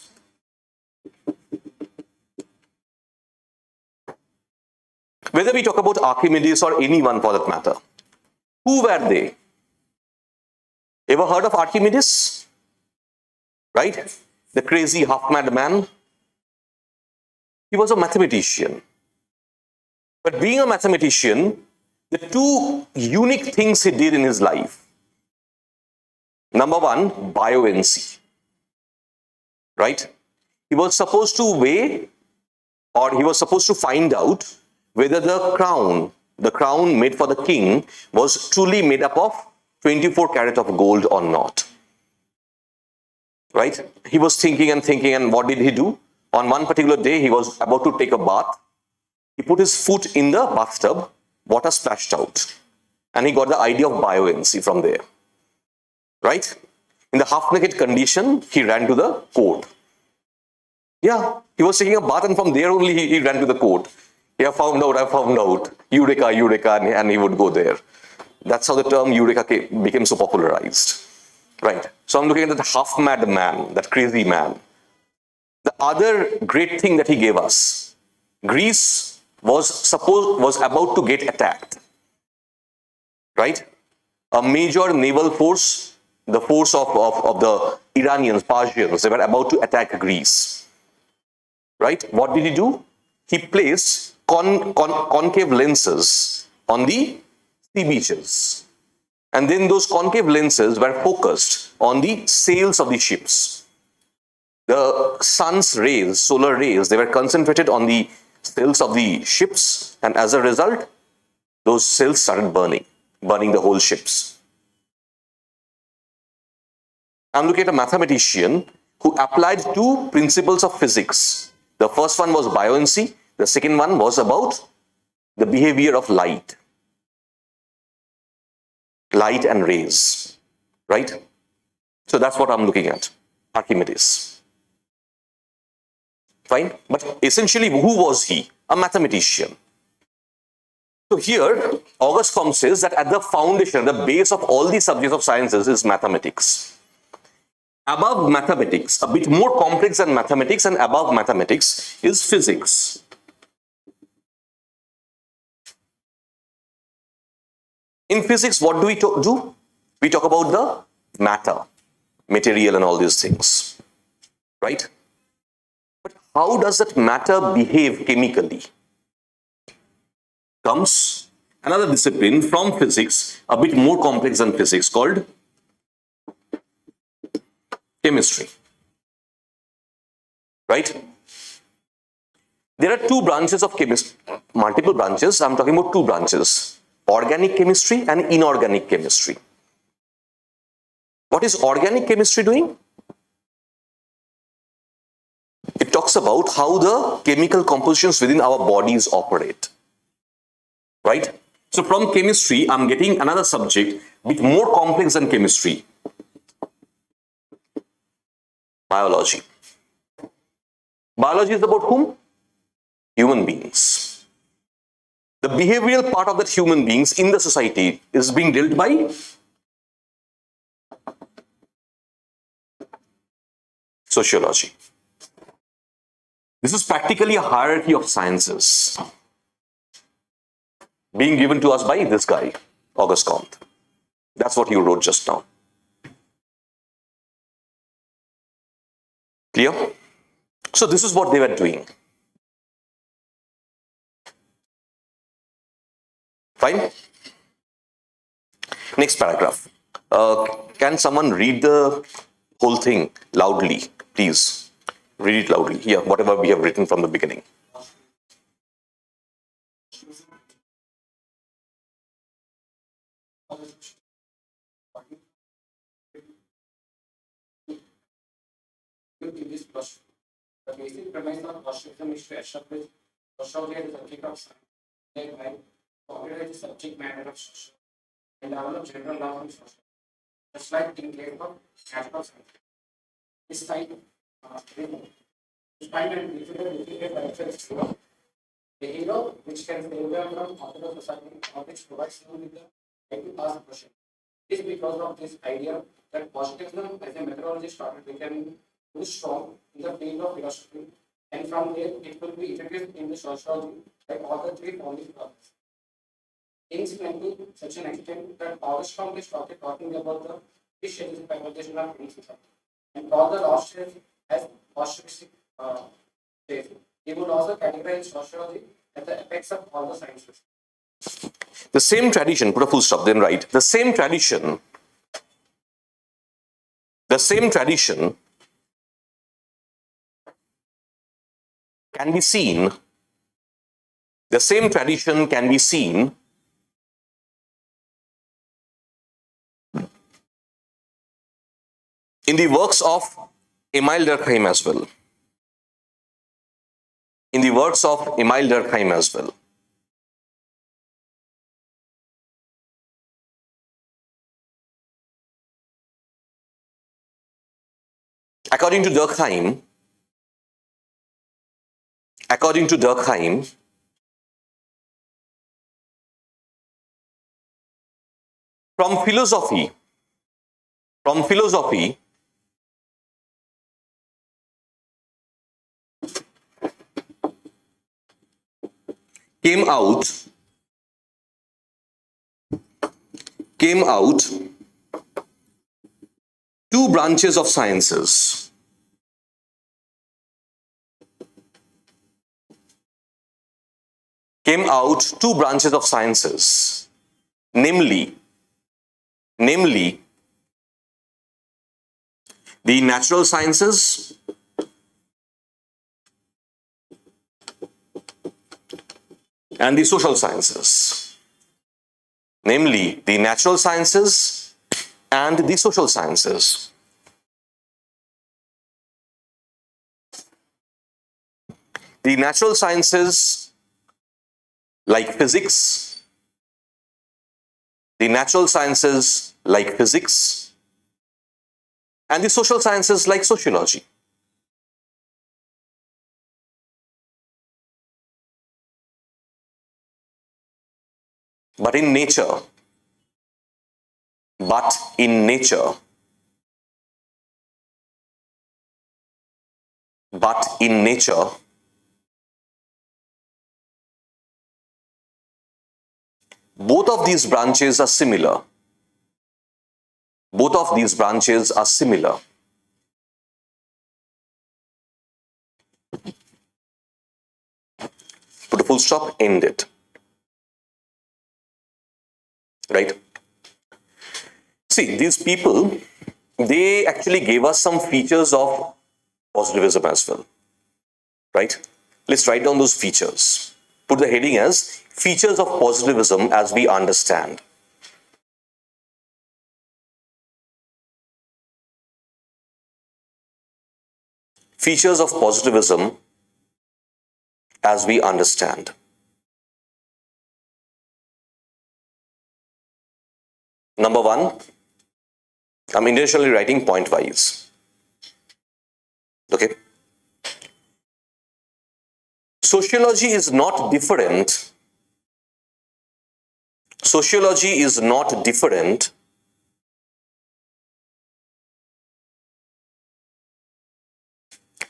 Whether we talk about Archimedes or anyone for that matter, who were they? Ever heard of Archimedes? Right? The crazy half-mad man. He was a mathematician. But being a mathematician, the two unique things he did in his life. Number one, buoyancy. Right? He was supposed to weigh, or he was supposed to find out whether the crown made for the king was truly made up of 24 karat of gold or not. Right? He was thinking, and what did he do? On one particular day, he was about to take a bath. He put his foot in the bathtub, water splashed out, and he got the idea of buoyancy from there. Right? In the half-naked condition, he ran to the court. Yeah, he was taking a bath, and from there only he ran to the court. I found out, eureka, eureka, and he would go there. That's how the term eureka became so popularized. Right? So I'm looking at that half-mad man, that crazy man. The other great thing that he gave us, Greece was about to get attacked. Right? A major naval force, the force of the Iranians, Persians, they were about to attack Greece. Right? What did he do? He placed concave lenses on the sea beaches. And then those concave lenses were focused on the sails of the ships. The sun's rays, solar rays, they were concentrated on the sails of the ships, and as a result, those sails started burning the whole ships. I'm looking at a mathematician who applied two principles of physics. The first one was buoyancy. The second one was about the behavior of light and rays, right? So that's what I'm looking at, Archimedes. Fine, but essentially, who was he? A mathematician. So here, Auguste Comte says that at the foundation, the base of all the subjects of sciences is mathematics. Above mathematics, a bit more complex than mathematics, and above mathematics is physics. In physics, what do we do? We talk about the matter, material, and all these things, right? But how does that matter behave chemically? Comes another discipline from physics, a bit more complex than physics, called chemistry, right? There are two branches of chemistry, multiple branches. I'm talking about two branches. Organic chemistry and inorganic chemistry. What is organic chemistry doing? It talks about how the chemical compositions within our bodies operate. Right? So from chemistry, I'm getting another subject with more complex than chemistry. Biology. Biology is about whom? Human beings. The behavioral part of that human beings in the society is being dealt by sociology. This is practically a hierarchy of sciences being given to us by this guy, Auguste Comte. That's what you wrote just now. Clear? So this is what they were doing. Fine? Next paragraph. Can someone read the whole thing loudly, please? Read it loudly. Here, whatever we have written from the beginning. philosophy. The basic premise of positivism is to establish sociology as a subject of science, thereby formulate the subject matter of sociology and develop general laws on sociology, just like in case of natural science. This type and difficult direction is hero. The hero, which can save them from orthodox society, or which provides them with the right to ask questions. It is because of this idea that positivism as a methodology started becoming too strong in the field of philosophy, and from there it will be introduced in the sociology by all the three founding fathers. Things went to such an extent that August Comte started talking about the three stages of evolution of human society, and all the last stage as positivistic stage. He would also categorize sociology as the effects of all the sciences. The same tradition, put a full stop, then write. The same tradition can be seen, in the works of Emile Durkheim as well. According to Durkheim, from philosophy came out two branches of sciences. Namely the natural sciences and the social sciences. The natural sciences like physics, and the social sciences like sociology. But in nature, both of these branches are similar. Put a full stop, end it. Right? See, these people, they actually gave us some features of positivism as well. Right? Let's write down those features. Put the heading as features of positivism as we understand. Features of positivism as we understand. Number one, I'm intentionally writing point wise. Okay. Sociology is not different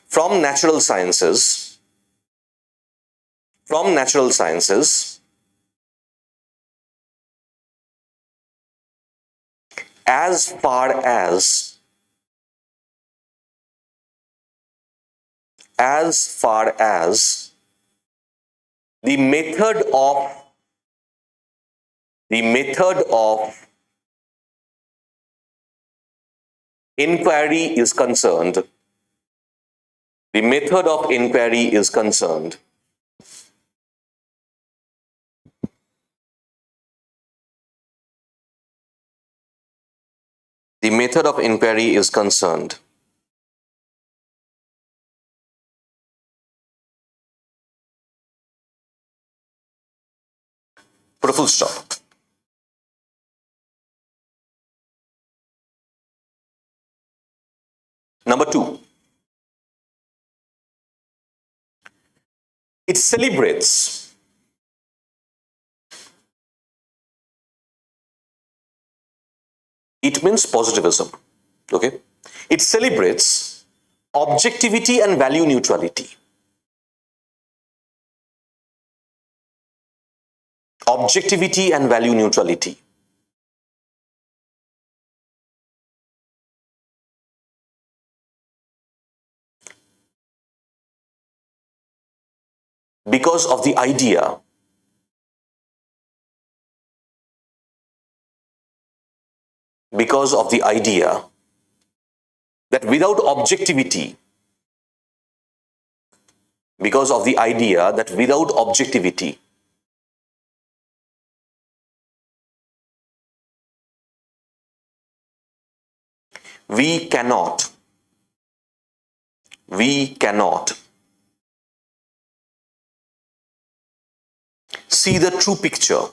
from natural sciences as far as the method of inquiry is concerned. The method of inquiry is concerned. Put a full stop. Number 2, it celebrates it means positivism. Okay, it celebrates objectivity and value neutrality. Objectivity and value neutrality. Because of the idea that without objectivity, we cannot see the true picture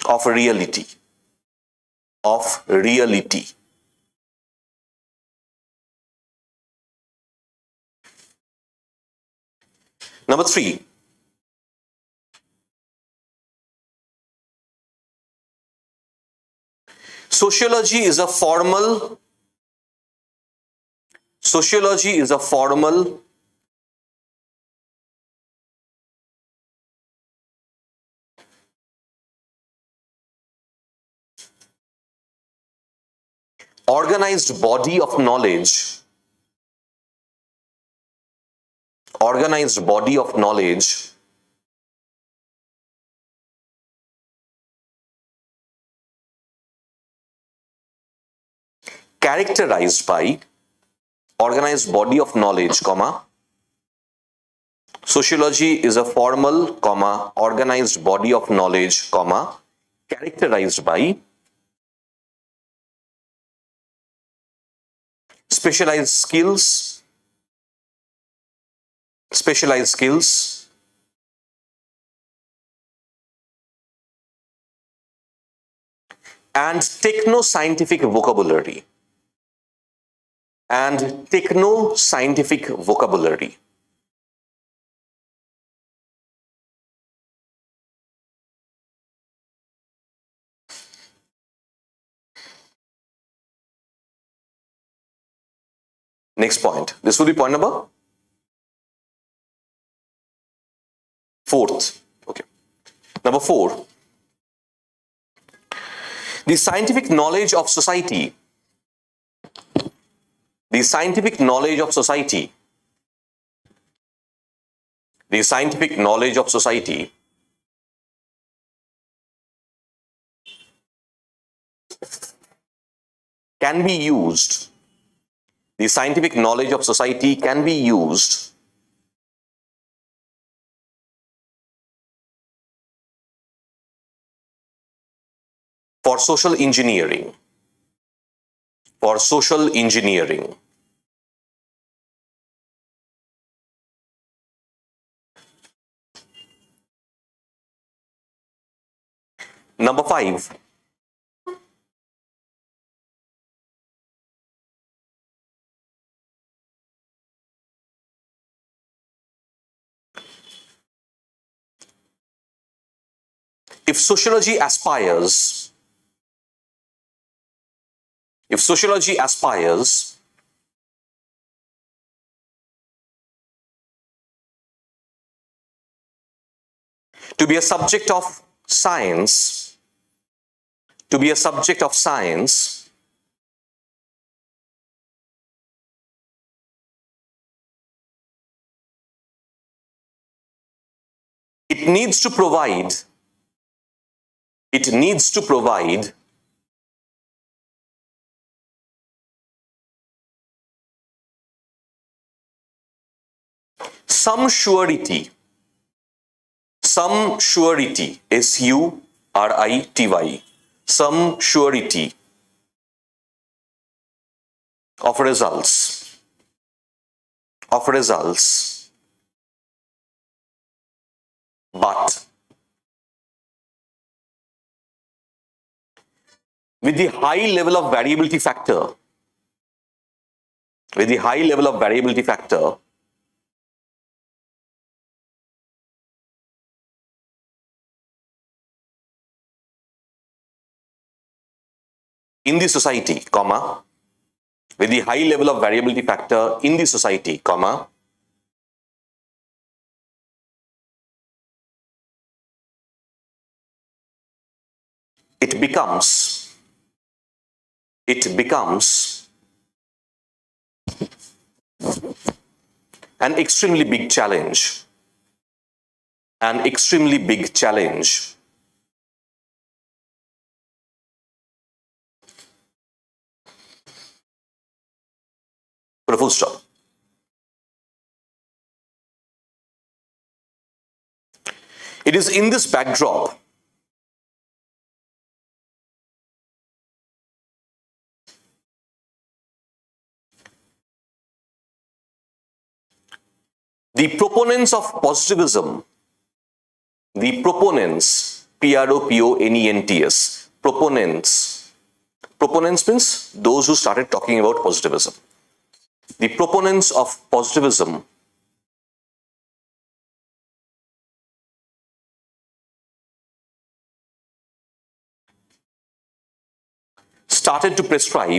of reality. Number 3, sociology is a formal organized body of knowledge characterized by sociology is a formal, organized body of knowledge, characterized by specialized skills and techno-scientific vocabulary. Next point. This will be point number 4th. Okay. Number 4. The scientific knowledge of society. Can be used. The scientific knowledge of society can be used for social engineering. Number 5. If sociology aspires to be a subject of science, it needs to provide some surety, S-U-R-I-T-Y, some surety of results of results, but with the high level of variability factor, in the society, comma, with the high level of variability factor in the society, comma, it becomes an extremely big challenge, Put a full stop. It is in this backdrop the proponents of positivism, Proponents, proponents means those who started talking about positivism. The proponents of positivism started to prescribe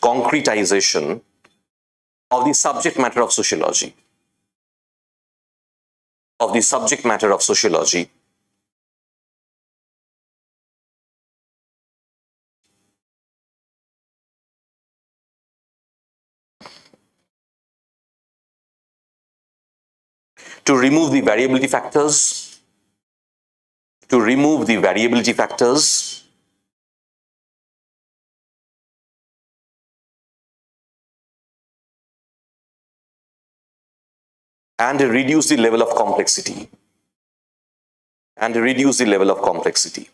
concretization of the subject matter of sociology, to remove the variability factors, and reduce the level of complexity.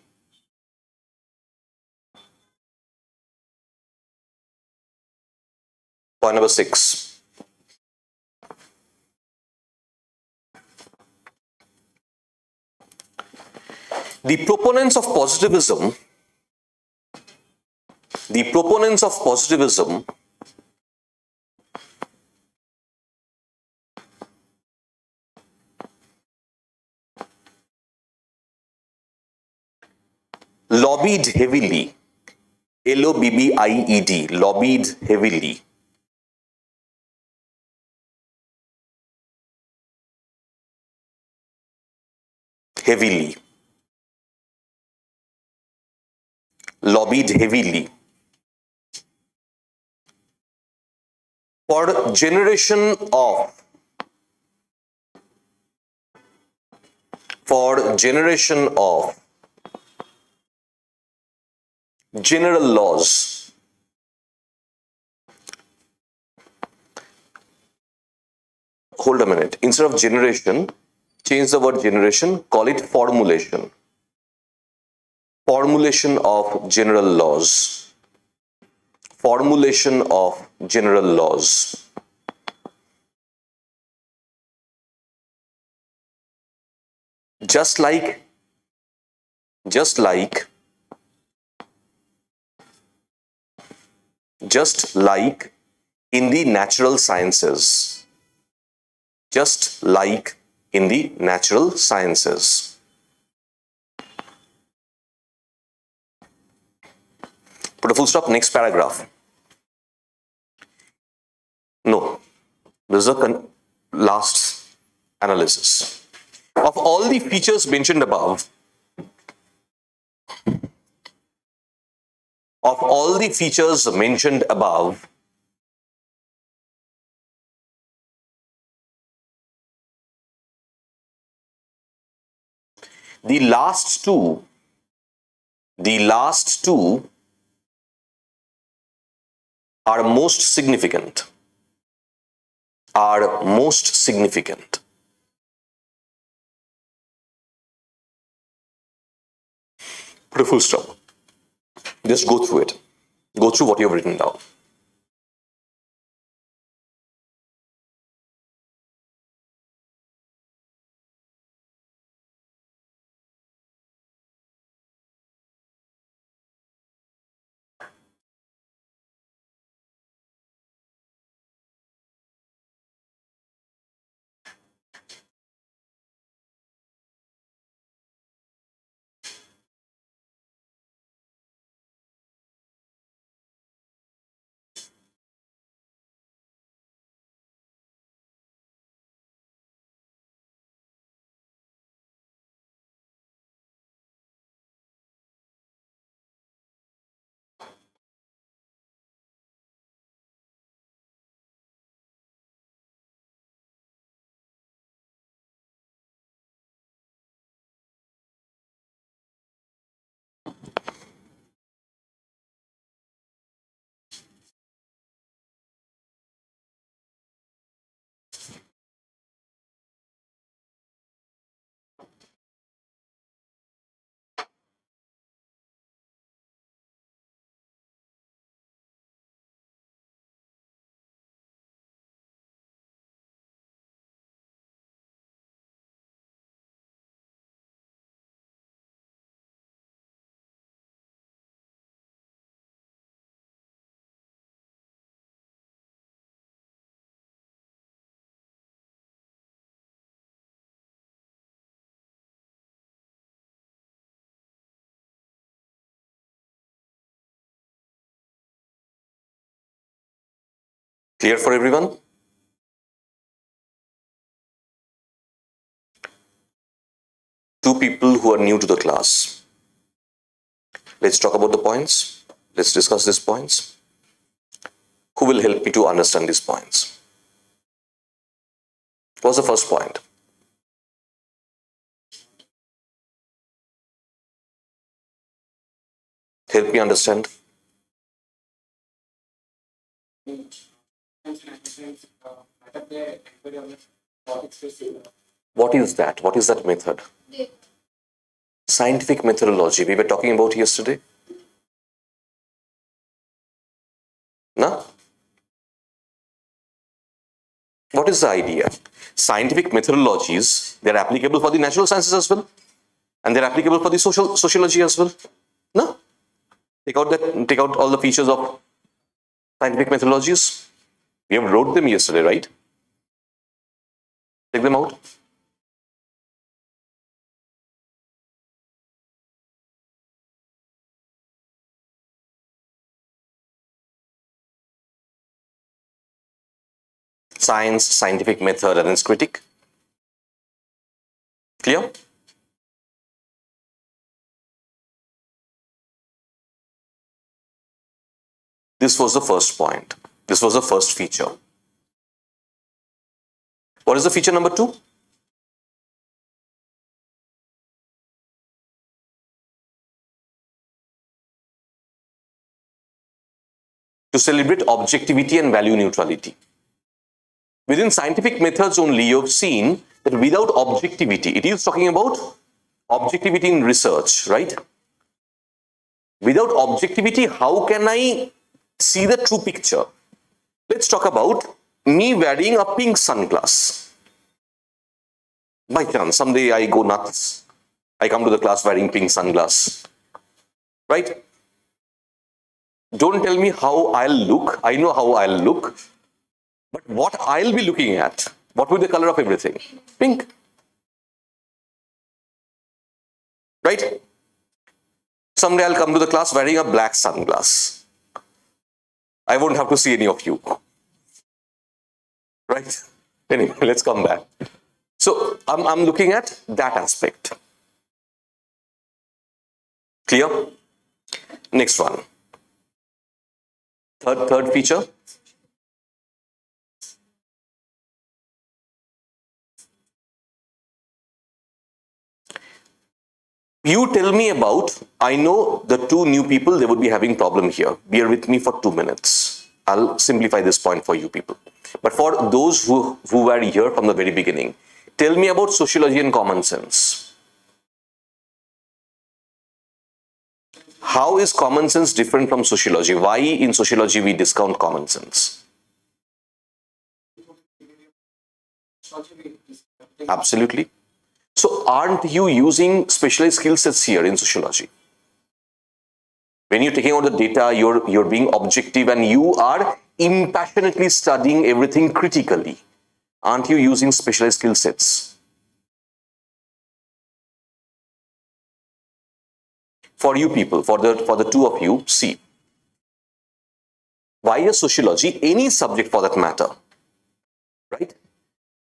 Point number 6. The proponents of positivism lobbied heavily, L-O-B-B-I-E-D, lobbied heavily, for generation of general laws. Hold a minute. Instead of generation, change the word generation, call it formulation. Formulation of general laws. Just like in the natural sciences. Put a full stop. Next paragraph. No, this is a last analysis. Of all the features mentioned above, the last two are most significant. Are most significant. Put a full stop. Just go through it. Go through what you have written down. Clear for everyone? Two people who are new to the class. Let's talk about the points. Let's discuss these points. Who will help me to understand these points? What's the first point? Help me understand. What is that? What is that method? Scientific methodology we were talking about yesterday. No? What is the idea? Scientific methodologies, they're applicable for the natural sciences as well. And they're applicable for the sociology as well. No? Take out all the features of scientific methodologies. We have wrote them yesterday, right? Take them out. Science, scientific method, and its critic. Clear? This was the first point. This was the first feature. What is the feature number 2? To celebrate objectivity and value neutrality. Within scientific methods only, you have seen that without objectivity, it is talking about objectivity in research, right? Without objectivity, how can I see the true picture? Let's talk about me wearing a pink sunglass. By chance, someday I go nuts. I come to the class wearing pink sunglass, right? Don't tell me how I'll look. I know how I'll look. But what I'll be looking at, what will be the color of everything? Pink. Right? Someday I'll come to the class wearing a black sunglass. I won't have to see any of you. Right? Anyway, let's come back. So I'm looking at that aspect. Clear? Next one. Third feature. You tell me about, I know the two new people, they would be having problem here. Bear with me for 2 minutes. I'll simplify this point for you people. But for those who were here from the very beginning, tell me about sociology and common sense. How is common sense different from sociology? Why in sociology we discount common sense? Absolutely. So aren't you using specialized skill sets here in sociology? When you're taking out the data, you're being objective and you are impassionately studying everything critically. Aren't you using specialized skill sets? For you people, for the two of you, see. Why is sociology, any subject for that matter, right?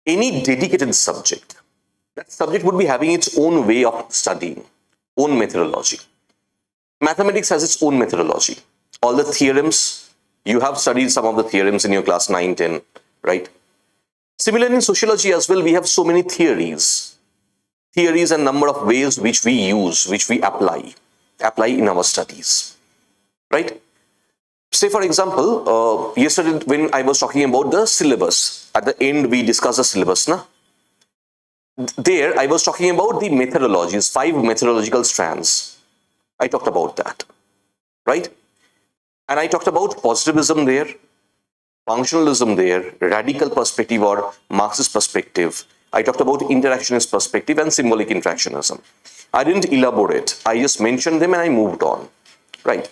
Any dedicated subject, that subject would be having its own way of studying, own methodology. Mathematics has its own methodology. All the theorems, you have studied some of the theorems in your class 9, 10, right? Similarly, in sociology as well, we have so many theories and number of ways which we use, which we apply in our studies, right? Say, for example, yesterday when I was talking about the syllabus, at the end we discussed the syllabus, na? There I was talking about the methodologies, 5 methodological strands. I talked about that, right? And I talked about positivism there, functionalism there, radical perspective or Marxist perspective. I talked about interactionist perspective and symbolic interactionism. I didn't elaborate. I just mentioned them and I moved on, right?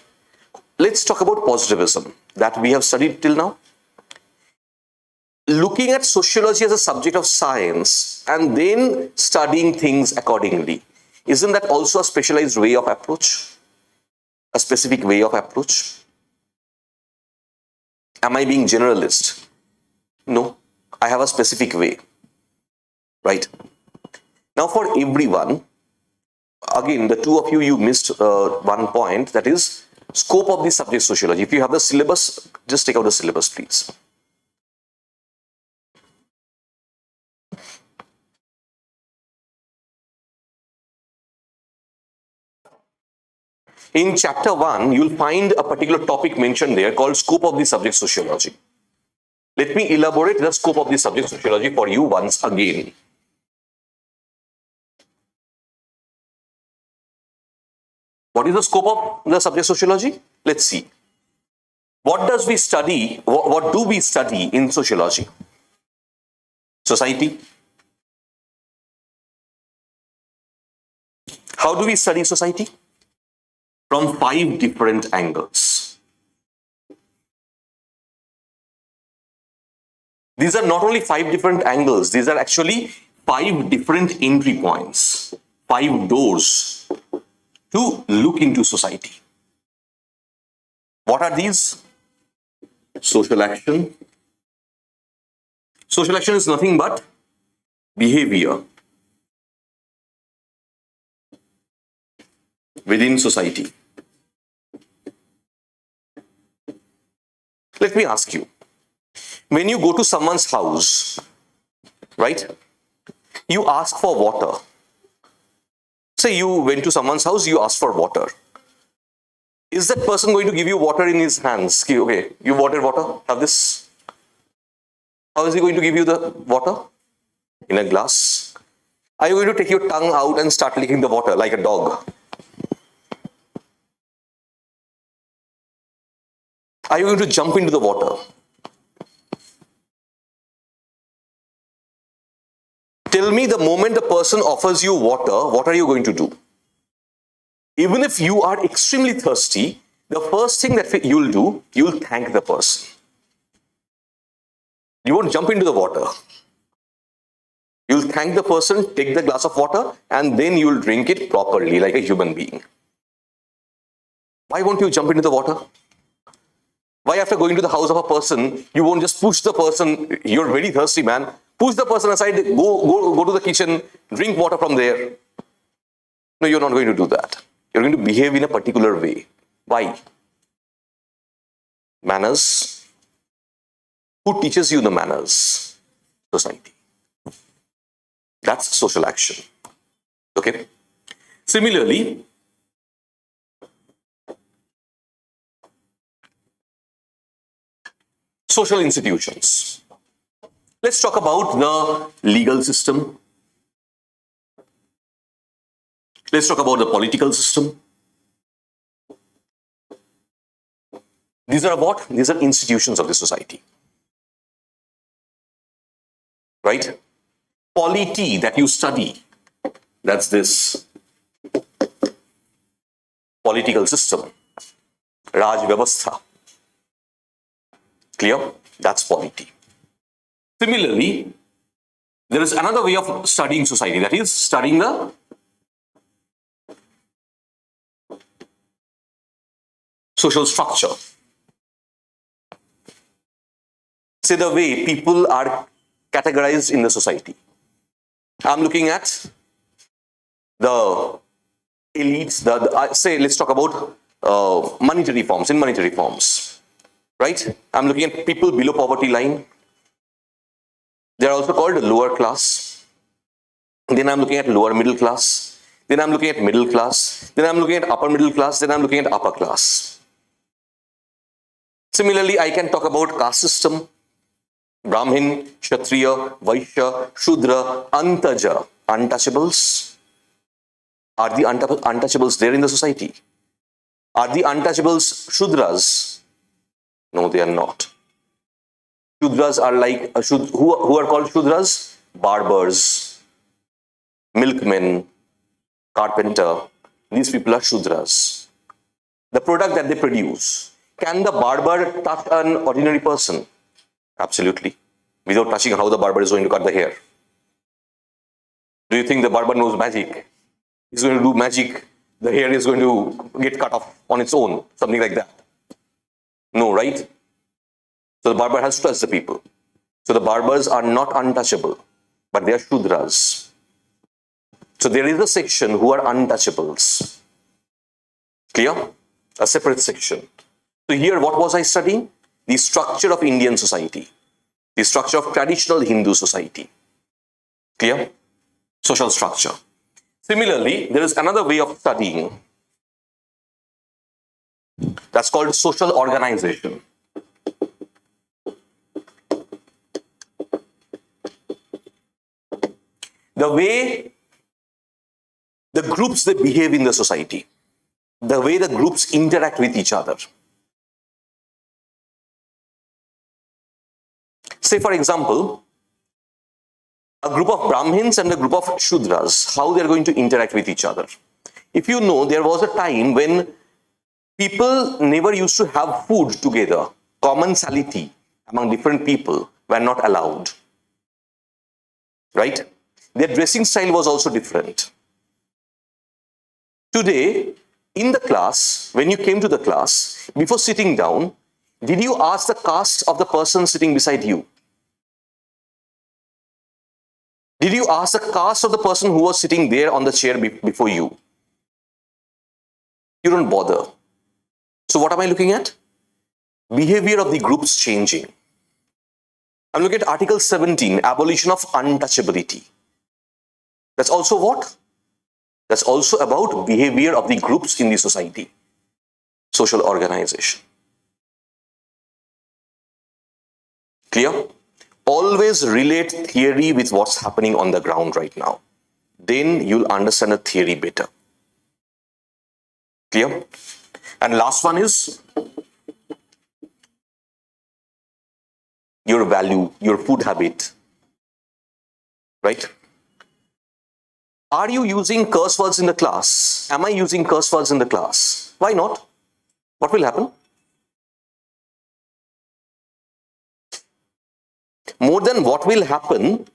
Let's talk about positivism that we have studied till now. Looking at sociology as a subject of science and then studying things accordingly. Isn't that also a specialized way of approach? A specific way of approach? Am I being generalist? No, I have a specific way, right? Now for everyone, again, the two of you missed one point, that is scope of the subject sociology. If you have the syllabus, just take out the syllabus, please. In chapter 1, you'll find a particular topic mentioned there called scope of the subject sociology. Let me elaborate the scope of the subject sociology for you once again. What is the scope of the subject sociology? Let's see. What does we study? What do we study in sociology? Society. How do we study society? From 5 different angles. These are not only 5 different angles, these are actually 5 different entry points, 5 doors to look into society. What are these? Social action. Social action is nothing but behavior within society. Let me ask you, when you go to someone's house, right, you ask for water. Say you went to someone's house, you asked for water. Is that person going to give you water in his hands? Okay, you wanted water, have this. How is he going to give you the water? In a glass. Are you going to take your tongue out and start licking the water like a dog? Are you going to jump into the water? Tell me, the moment the person offers you water, what are you going to do? Even if you are extremely thirsty, the first thing that you'll do, you'll thank the person. You won't jump into the water. You'll thank the person, take the glass of water, and then you'll drink it properly like a human being. Why won't you jump into the water? Why after going to the house of a person, you won't just push the person, you're very thirsty, man, push the person aside, go to the kitchen, drink water from there. No, you're not going to do that. You're going to behave in a particular way. Why? Manners. Who teaches you the manners? Society. That's social action. Okay. Similarly, Social institutions. Let's talk about the legal system. Let's talk about the political system. These are what? These are institutions of the society. Right? Polity that you study, that's this political system. Raj Vyavastha. Clear? That's polity. Similarly, there is another way of studying society, that is studying the social structure. Say the way people are categorized in the society. I'm looking at the elites, say, let's talk about monetary forms, in monetary forms, right? I'm looking at people below poverty line. They're also called lower class. Then I'm looking at lower middle class. Then I'm looking at middle class. Then I'm looking at upper middle class. Then I'm looking at upper class. Similarly, I can talk about caste system. Brahmin, Kshatriya, Vaishya, Shudra, Antaja, untouchables. Are the untouchables there in the society? Are the untouchables Shudras? No, they are not. Shudras are like, who are called Shudras? Barbers, milkmen, carpenter. These people are Shudras. The product that they produce. Can the barber touch an ordinary person? Absolutely. Without touching how the barber is going to cut the hair. Do you think the barber knows magic? He's going to do magic. The hair is going to get cut off on its own. Something like that. No, right? So the barber has to touch the people. So the barbers are not untouchable, but they are Shudras. So there is a section who are untouchables. Clear? A separate section. So here, what was I studying? The structure of Indian society. The structure of traditional Hindu society. Clear? Social structure. Similarly, there is another way of studying. That's called social organization. The way the groups they behave in the society. The way the groups interact with each other. Say, for example, a group of Brahmins and a group of Shudras, how they are going to interact with each other. If you know, there was a time when people never used to have food together. Commensality among different people were not allowed. Right? Their dressing style was also different. Today, in the class, when you came to the class, before sitting down, did you ask the caste of the person sitting beside you? Did you ask the caste of the person who was sitting there on the chair before you? You don't bother. So what am I looking at? Behavior of the groups changing. I'm looking at Article 17, abolition of untouchability. That's also what? That's also about behavior of the groups in the society. Social organization. Clear? Always relate theory with what's happening on the ground right now. Then you'll understand the theory better. Clear? And last one is your value, your food habit. Right? Are you using curse words in the class? Am I using curse words in the class? Why not? What will happen? More than what will happen,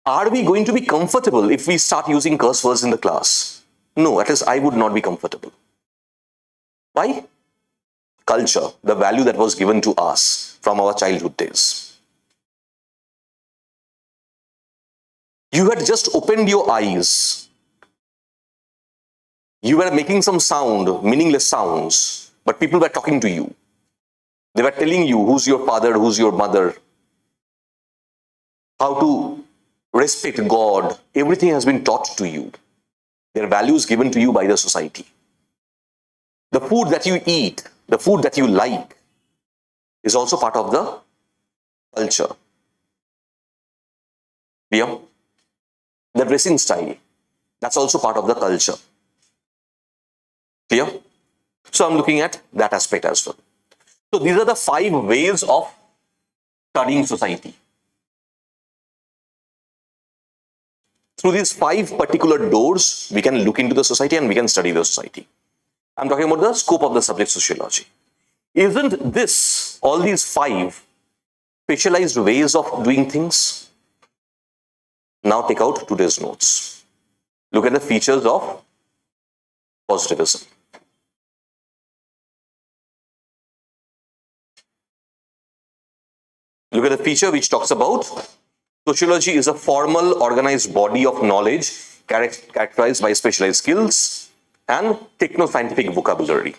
are we going to be comfortable if we start using curse words in the class? No, at least I would not be comfortable. Why? Culture, the value that was given to us from our childhood days. You had just opened your eyes. You were making some sound, meaningless sounds, but people were talking to you. They were telling you who's your father, who's your mother, how to respect God. Everything has been taught to you. There are values given to you by the society. The food that you eat, the food that you like, is also part of the Culture. Clear? The dressing style. That's also part of the culture. Clear? So I'm looking at that aspect as well. So these are the 5 ways of studying society. Through these 5 particular doors, we can look into the society and we can study the society. I'm talking about the scope of the subject sociology. Isn't this, all these 5 specialized ways of doing things? Now take out today's notes. Look at the features of positivism. Look at the feature which talks about sociology is a formal, organized body of knowledge characterized by specialized skills and techno-scientific vocabulary.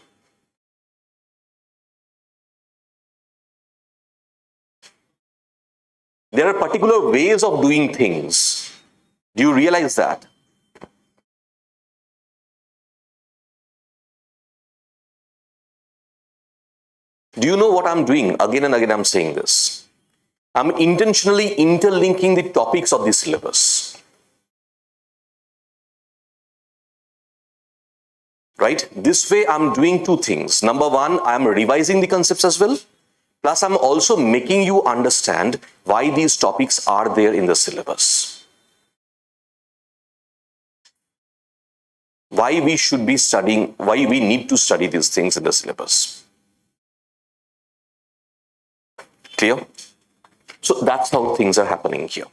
There are particular ways of doing things. Do you realize that? Do you know what I'm doing? Again and again I'm saying this. I'm intentionally interlinking the topics of the syllabus. Right? This way I'm doing 2 things. Number 1, I'm revising the concepts as well. Plus I'm also making you understand why these topics are there in the syllabus. Why we should be studying, why we need to study these things in the syllabus. Clear? So that's how things are happening here.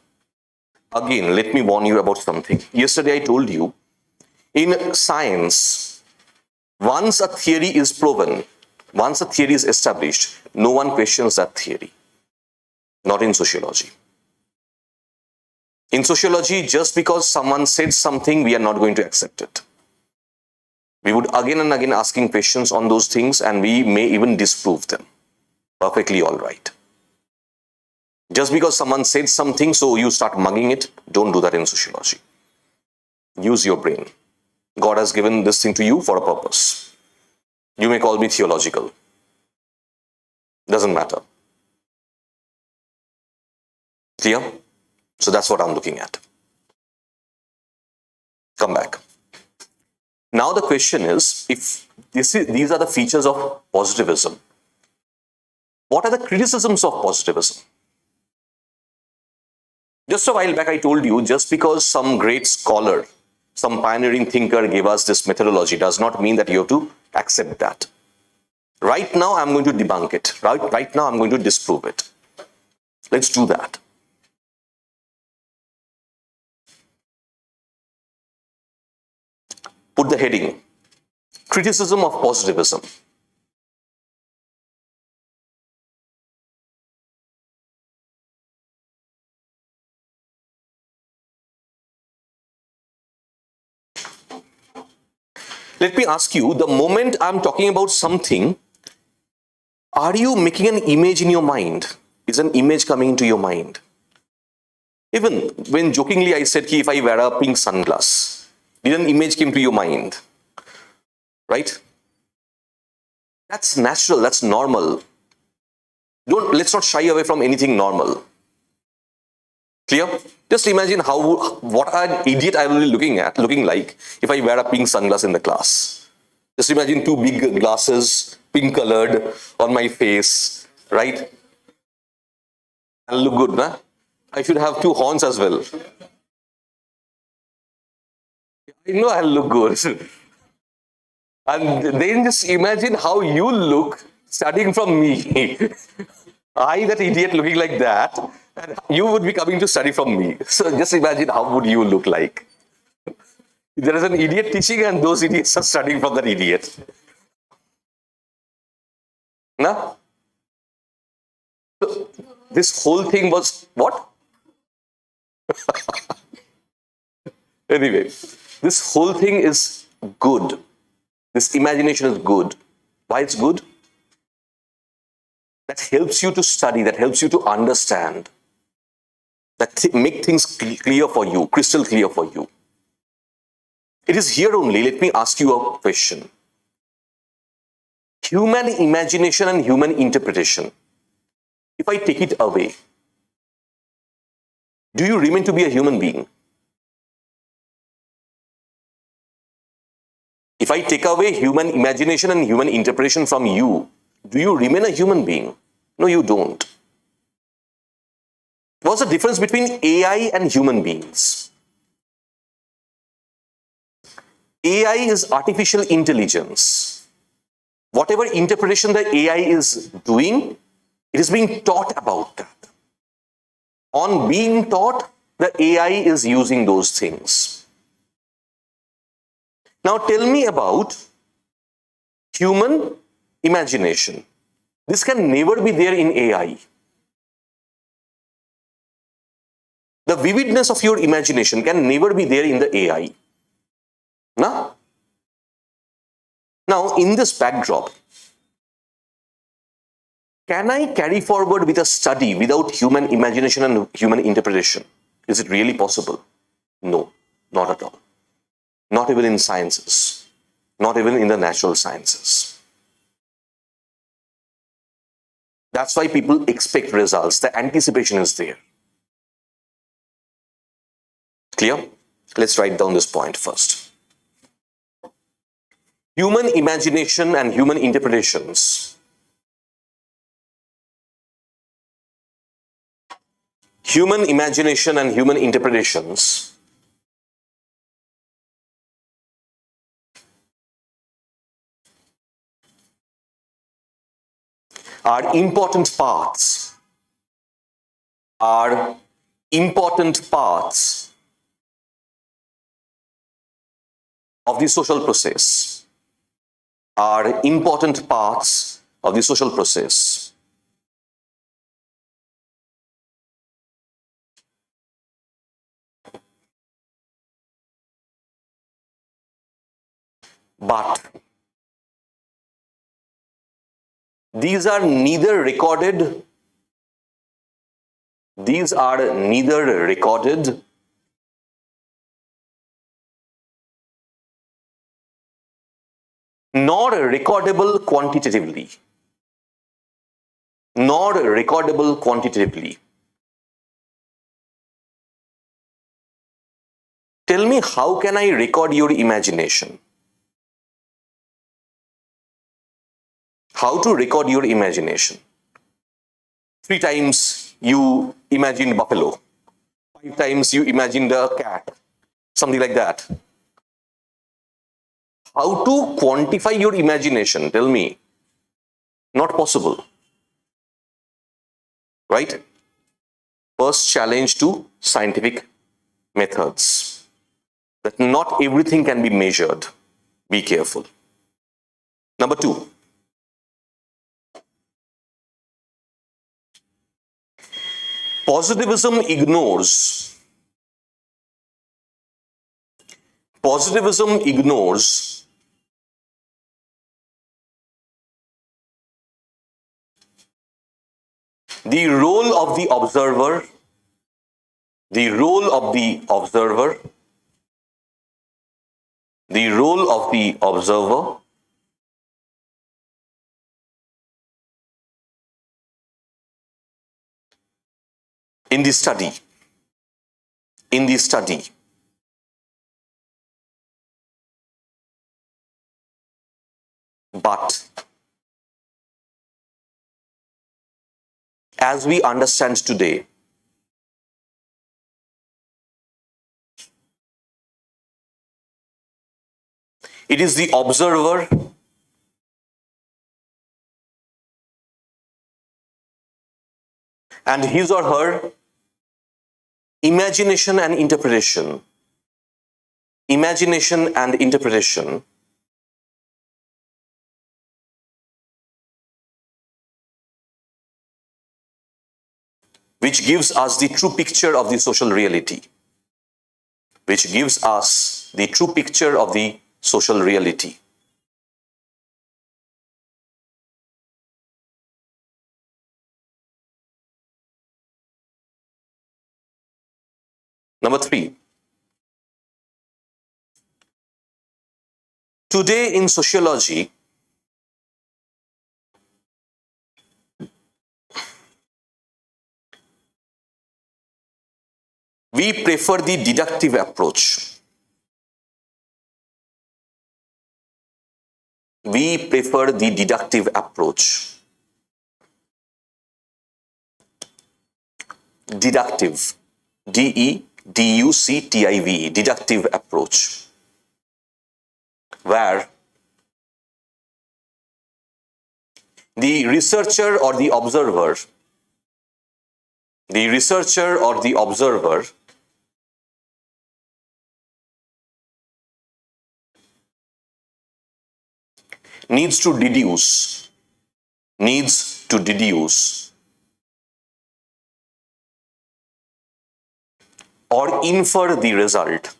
Again, let me warn you about something. Yesterday I told you, in science, once a theory is proven, once a theory is established, no one questions that theory. Not in sociology. In sociology, just because someone said something, we are not going to accept it. We would again and again asking questions on those things and we may even disprove them. Perfectly all right. Just because someone said something, so you start mugging it, don't do that in sociology. Use your brain. God has given this thing to you for a purpose. You may call me theological. Doesn't matter. Clear? So that's what I'm looking at. Come back. Now the question is, if these are the features of positivism, what are the criticisms of positivism? Just a while back I told you, just because some great scholar, some pioneering thinker gave us this methodology does not mean that you have to accept that. Right now I'm going to debunk it. Right now I'm going to disprove it. Let's do that. Put the heading, criticism of positivism. Let me ask you, the moment I'm talking about something, are you making an image in your mind? Is an image coming into your mind? Even when jokingly I said, if I wear a pink sunglass, did an image came to your mind? Right? That's natural, that's normal. Let's not shy away from anything normal. Clear? Just imagine what an idiot I will be looking like if I wear a pink sunglass in the class. Just imagine 2 big glasses, pink colored on my face, right? I'll look good, nah? I should have 2 horns as well. I know I'll look good. And then just imagine how you look studying from me. I, that idiot looking like that, and you would be coming to study from me. So just imagine how would you look like. There is an idiot teaching and those idiots are studying from that idiot. Nah? So this whole thing was what? Anyway, this whole thing is good. This imagination is good. Why it's good? That helps you to study, that helps you to understand, that make things clear for you, crystal clear for you. It is here only, let me ask you a question. Human imagination and human interpretation, if I take it away, do you remain to be a human being? If I take away human imagination and human interpretation from you, do you remain a human being? No, you don't. What's the difference between AI and human beings? AI is artificial intelligence. Whatever interpretation the AI is doing, it is being taught about that. On being taught, the AI is using those things. Now tell me about human imagination. This can never be there in AI. The vividness of your imagination can never be there in the AI. No? Now, in this backdrop, can I carry forward with a study without human imagination and human interpretation? Is it really possible? No, not at all. Not even in sciences, not even in the natural sciences. That's why people expect results. The anticipation is there. Clear? Let's write down this point first. Human imagination and human interpretations. Human imagination and human interpretations are important parts of the social process, are important parts of the social process. But these are neither recorded nor recordable quantitatively. Tell me, how can I record your imagination? How to record your imagination? 3 times you imagined buffalo. 5 times you imagined a cat. Something like that. How to quantify your imagination? Tell me. Not possible. Right? First challenge to scientific methods. That not everything can be measured. Be careful. Number 2. Positivism ignores the role of the observer, in the study. But as we understand today, it is the observer and his or her imagination and interpretation which gives us the true picture of the social reality. Number 3. Today in sociology, We prefer the deductive approach. We prefer the deductive approach. Deductive. D-E-D-U-C-T-I-V. Deductive approach. Where the researcher or the observer needs to deduce or infer the result,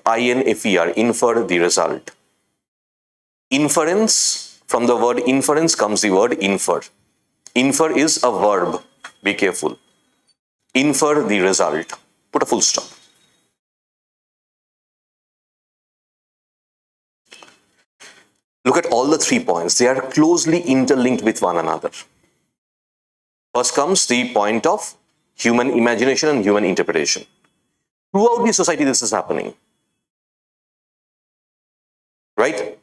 I-N-F-E-R, infer the result. Inference, from the word inference comes the word infer. Infer is a verb, be careful. Infer the result, put a full stop. Look at all the 3 points, they are closely interlinked with one another. First comes the point of human imagination and human interpretation. Throughout the society, this is happening. Right?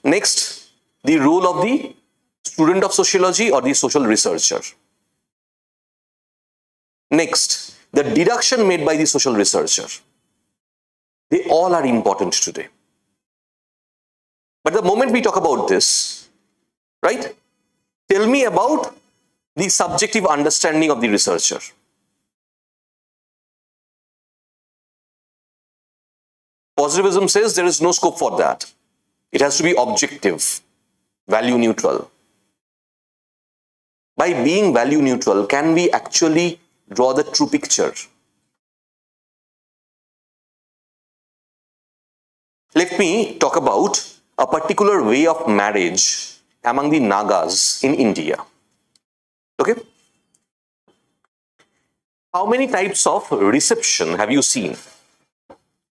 Next, the role of the student of sociology or the social researcher. Next, the deduction made by the social researcher. They all are important today. But the moment we talk about this, right? Tell me about the subjective understanding of the researcher. Positivism says there is no scope for that. It has to be objective, value neutral. By being value neutral, can we actually draw the true picture? Let me talk about a particular way of marriage among the Nagas in India. Okay? How many types of reception have you seen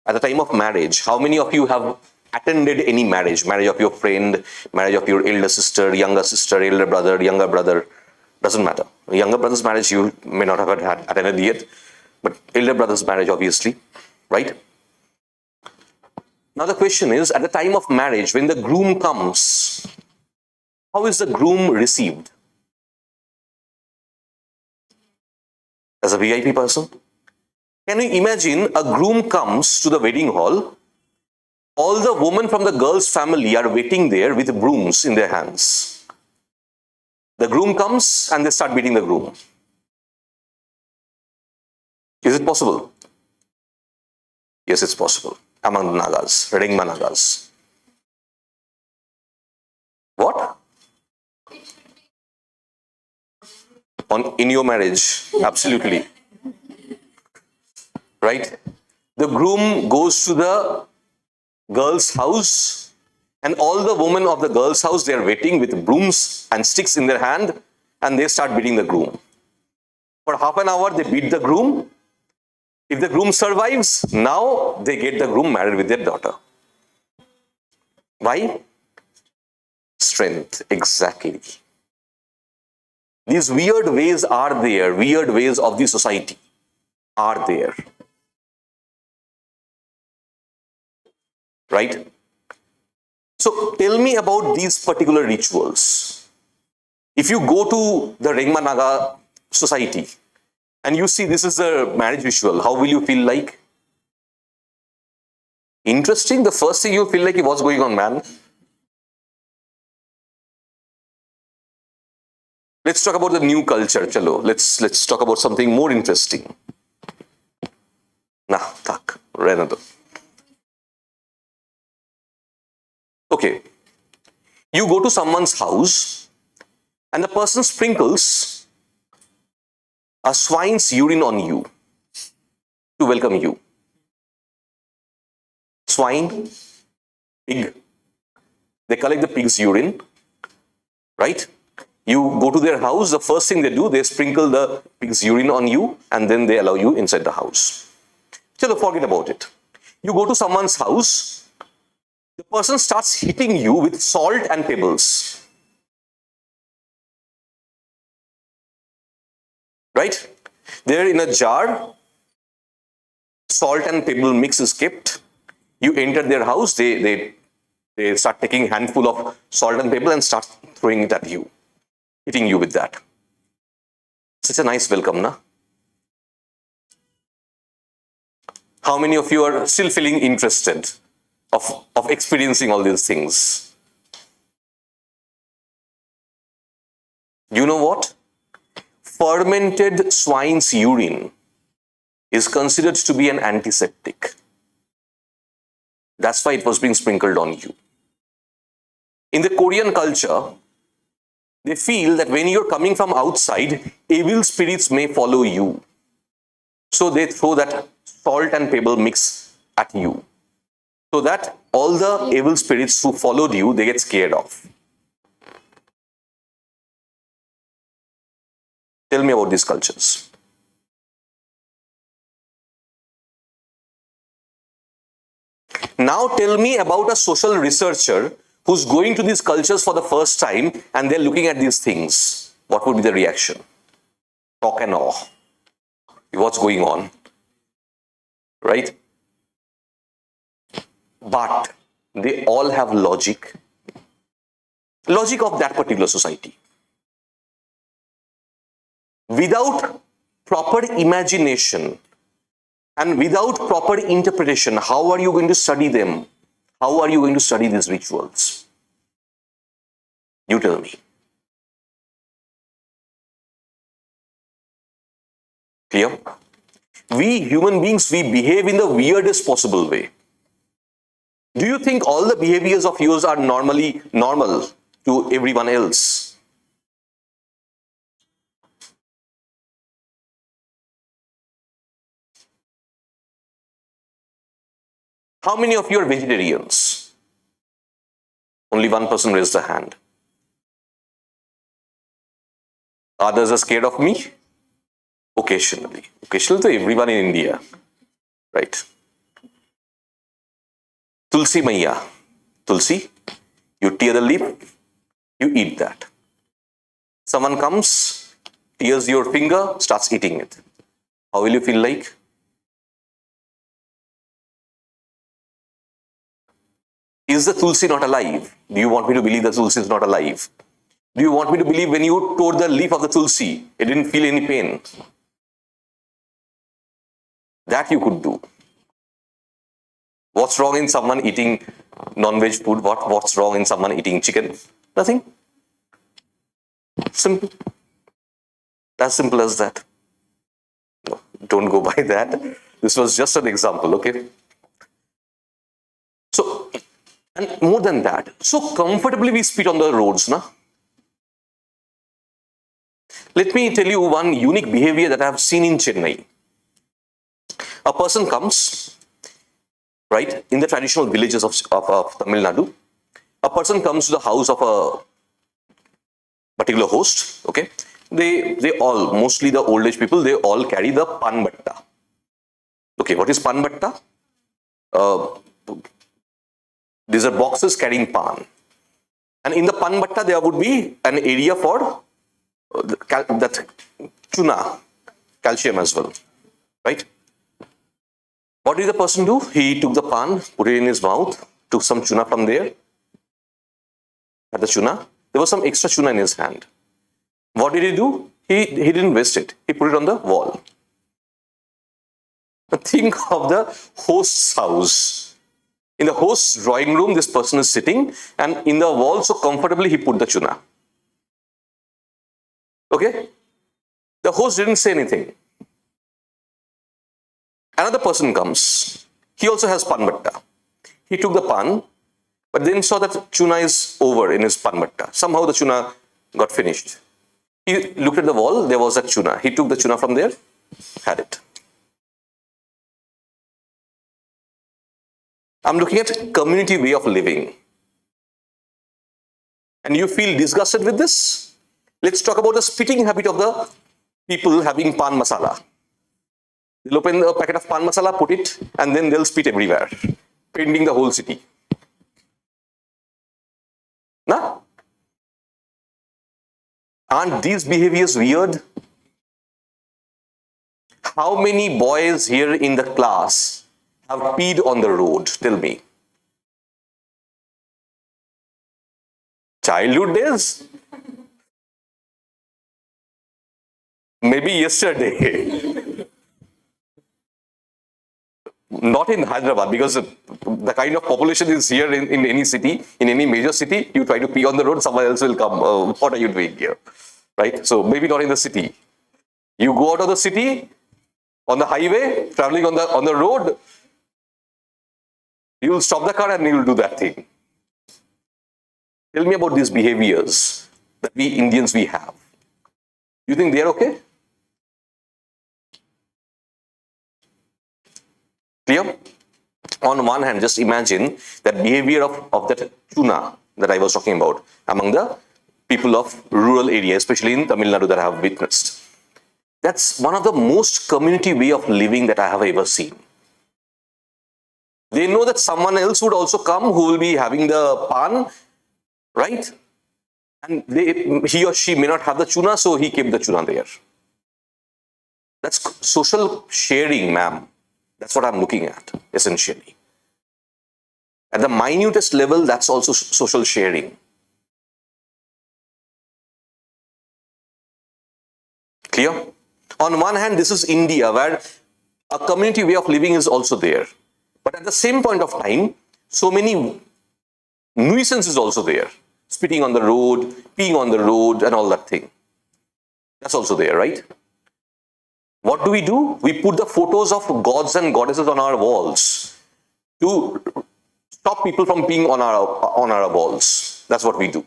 at the time of marriage? How many of you have attended any marriage? Marriage of your friend, marriage of your elder sister, elder brother, younger brother, doesn't matter. Younger brother's marriage you may not have attended yet, but elder brother's marriage obviously, right? Now the question is, at the time of marriage, when the groom comes, how is the groom received? As a VIP person? Can you imagine a groom comes to the wedding hall, all the women from the girl's family are waiting there with brooms in their hands. The groom comes and they start beating the groom. Is it possible? Yes, it's possible. Among the Nagas, Redingma Nagas. What? In your marriage, absolutely. Right? The groom goes to the girl's house and all the women of the girl's house, they are waiting with brooms and sticks in their hand and they start beating the groom. For half an hour, they beat the groom. If the groom survives, now they get the groom married with their daughter. Why? Strength, exactly. These weird ways are there, weird ways of the society are there. Right? So tell me about these particular rituals. If you go to the Rengma Naga society and you see this is a marriage ritual, how will you feel like? Interesting. The first thing you feel like, what's going on, man? Let's talk about the new culture. Chalo, let's talk about something more interesting. Nah, tak, Renato. Okay. You go to someone's house and the person sprinkles a swine's urine on you to welcome you. Swine, pig. They collect the pig's urine, right? You go to their house, the first thing they do, they sprinkle the pig's urine on you and then they allow you inside the house. Chalo, forget about it. You go to someone's house, the person starts hitting you with salt and pebbles. right? There in a jar, salt and pebble mix is kept. You enter their house, they start taking a handful of salt and pebble and start throwing it at you, hitting you with that. Such a nice welcome, na? How many of you are still feeling interested of experiencing all these things? You know what? Fermented swine's urine is considered to be an antiseptic. That's why it was being sprinkled on you. In the Korean culture, they feel that when you're coming from outside, evil spirits may follow you. So they throw that salt and pebble mix at you, so that all the evil spirits who followed you, they get scared of. Tell me about these cultures. Now tell me about a social researcher who's going to these cultures for the first time and they're looking at these things. What would be the reaction? Shock and awe. What's going on? Right? But they all have logic. Logic of that particular society. Without proper imagination and without proper interpretation, how are you going to study them? How are you going to study these rituals? You tell me. Clear? We human beings, we behave in the weirdest possible way. Do you think all the behaviors of yours are normally normal to everyone else? How many of you are vegetarians? Only one person raised a hand. Others are scared of me? Occasionally. Occasionally to everyone in India. Right? Tulsi Maiya. Tulsi, you tear the leaf, you eat that. Someone comes, tears your finger, starts eating it. How will you feel like? Is the Tulsi not alive? Do you want me to believe the Tulsi is not alive? Do you want me to believe when you tore the leaf of the Tulsi, it didn't feel any pain? That you could do. What's wrong in someone eating non-veg food? What's wrong in someone eating chicken? Nothing. Simple. As simple as that. No, don't go by that. This was just an example, okay? So, and more than that, so comfortably we spit on the roads, na? Let me tell you one unique behavior that I have seen in Chennai. A person comes, right, in the traditional villages of Tamil Nadu, a person comes to the house of a particular host, okay? They all, mostly the old age people, they all carry the pan batta. Okay, what is pan batta? These are boxes carrying pan. And in the pan batta, there would be an area for that tuna, calcium as well, right? What did the person do? He took the pan, put it in his mouth, took some tuna from there, had the tuna. There was some extra tuna in his hand. What did he do? He didn't waste it. He put it on the wall. Now think of the host's house. In the host's drawing room, this person is sitting, and in the wall, so comfortably, he put the tuna. Okay? The host didn't say anything. Another person comes. He also has pan batta. He took the pan, but then saw that tuna is over in his pan batta. Somehow the tuna got finished. He looked at the wall, there was that tuna. He took the tuna from there, had it. I'm looking at community way of living. And you feel disgusted with this? Let's talk about the spitting habit of the people having pan masala. They'll open a packet of pan masala, put it, and then they'll spit everywhere, painting the whole city. Nah? Aren't these behaviors weird? how many boys here in the class have peed on the road? Tell me. Childhood days? Maybe yesterday. Not in Hyderabad, because the kind of population is here in any city, in any major city, you try to pee on the road, someone else will come. What are you doing here? Right? So maybe not in the city. You go out of the city, on the highway, traveling on the road, you will stop the car and you will do that thing. Tell me about these behaviors that we Indians have. You think they are okay? Clear? On one hand, just imagine that behavior of that tuna that I was talking about among the people of rural areas, especially in Tamil Nadu, that I have witnessed. That's one of the most community way of living that I have ever seen. They know that someone else would also come who will be having the pan, right? And he or she may not have the tuna, so he kept the tuna there. That's social sharing, ma'am. That's what I'm looking at, essentially. At the minutest level, that's also social sharing. Clear? On one hand, this is India, where a community way of living is also there. But at the same point of time, so many nuisance is also there. Spitting on the road, peeing on the road, and all that thing. That's also there, right? What do? We put the photos of gods and goddesses on our walls to stop people from peeing on our walls. That's what we do.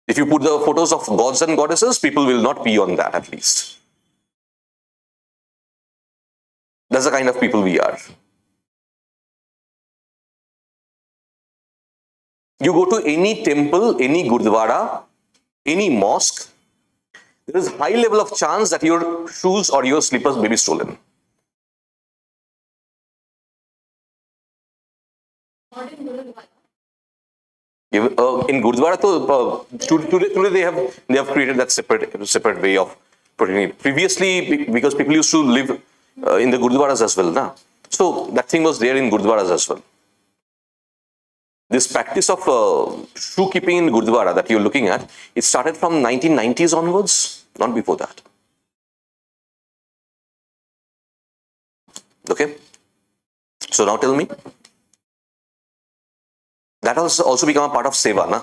If you put the photos of gods and goddesses, people will not pee on that, at least. That's the kind of people we are. You go to any temple, any gurdwara, any mosque, there is high level of chance that your shoes or your slippers may be stolen. In Gurdwara, today they have created that separate way of putting it. Previously, because people used to live in the Gurdwaras as well, na? So that thing was there in Gurdwaras as well. This practice of shoe keeping in Gurdwara that you're looking at, it started from 1990s onwards, not before that. Okay? So now tell me, that has also become a part of seva, na?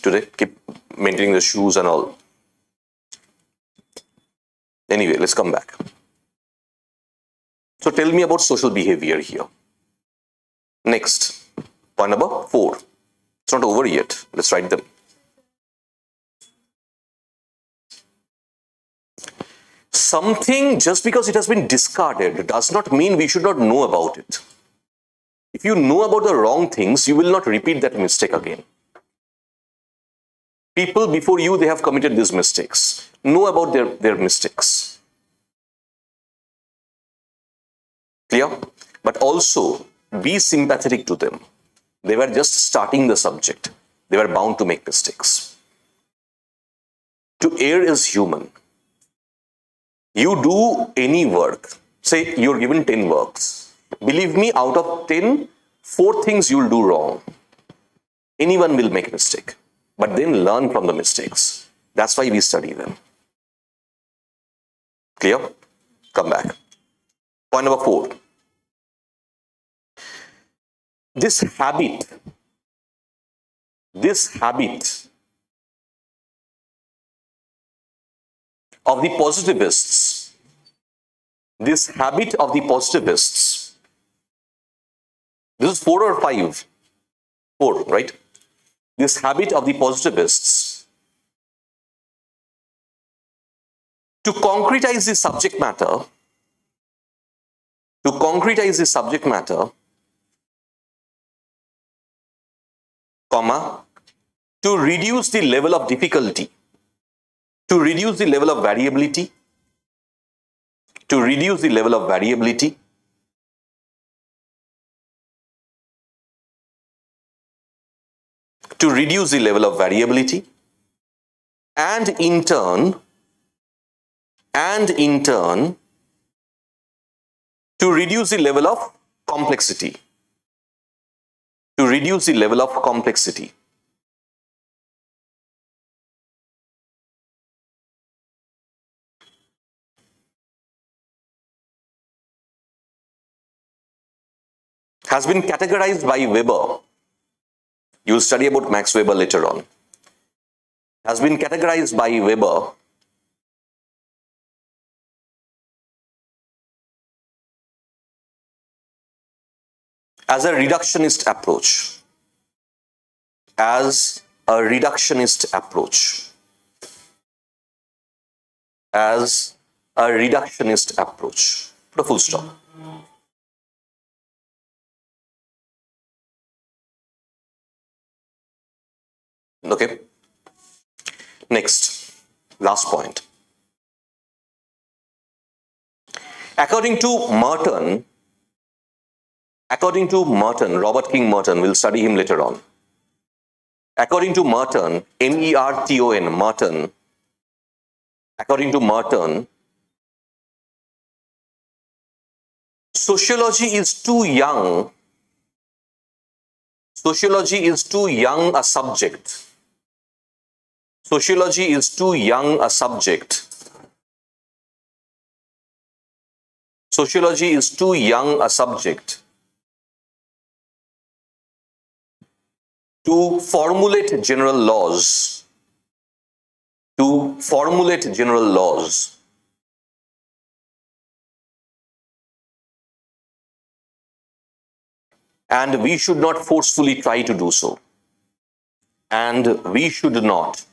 Today, keep maintaining the shoes and all. Anyway, let's come back. So tell me about social behavior here. Next, point number 4. It's not over yet. Let's write them. Something, just because it has been discarded, does not mean we should not know about it. If you know about the wrong things, you will not repeat that mistake again. People before you, they have committed these mistakes. Know about their mistakes. Clear? But also, be sympathetic to them. They were just starting the subject. They were bound to make mistakes. To err is human. You do any work. Say you're given 10 works. Believe me, out of 10, 4 things you'll do wrong. Anyone will make a mistake. But then learn from the mistakes. That's why we study them. Clear? Come back. Point number 4. This habit of the positivists, this is 4 or 5? 4, right? This habit of the positivists to concretize the subject matter, comma, to reduce the level of difficulty, to reduce the level of variability, and in turn and in turn to reduce the level of complexity. To reduce the level of complexity. Has been categorized by Weber. You'll study about Max Weber later on. Has been categorized by Weber as a reductionist approach. As a reductionist approach. As a reductionist approach. Put a full stop. Okay. Next, last point. According to Merton, Robert King Merton, we'll study him later on. According to Merton, M-E-R-T-O-N, Merton, according to Merton, sociology is too young. Sociology is too young a subject. Sociology is too young a subject. Sociology is too young a subject to formulate general laws. To formulate general laws. And we should not forcefully try to do so. And we should not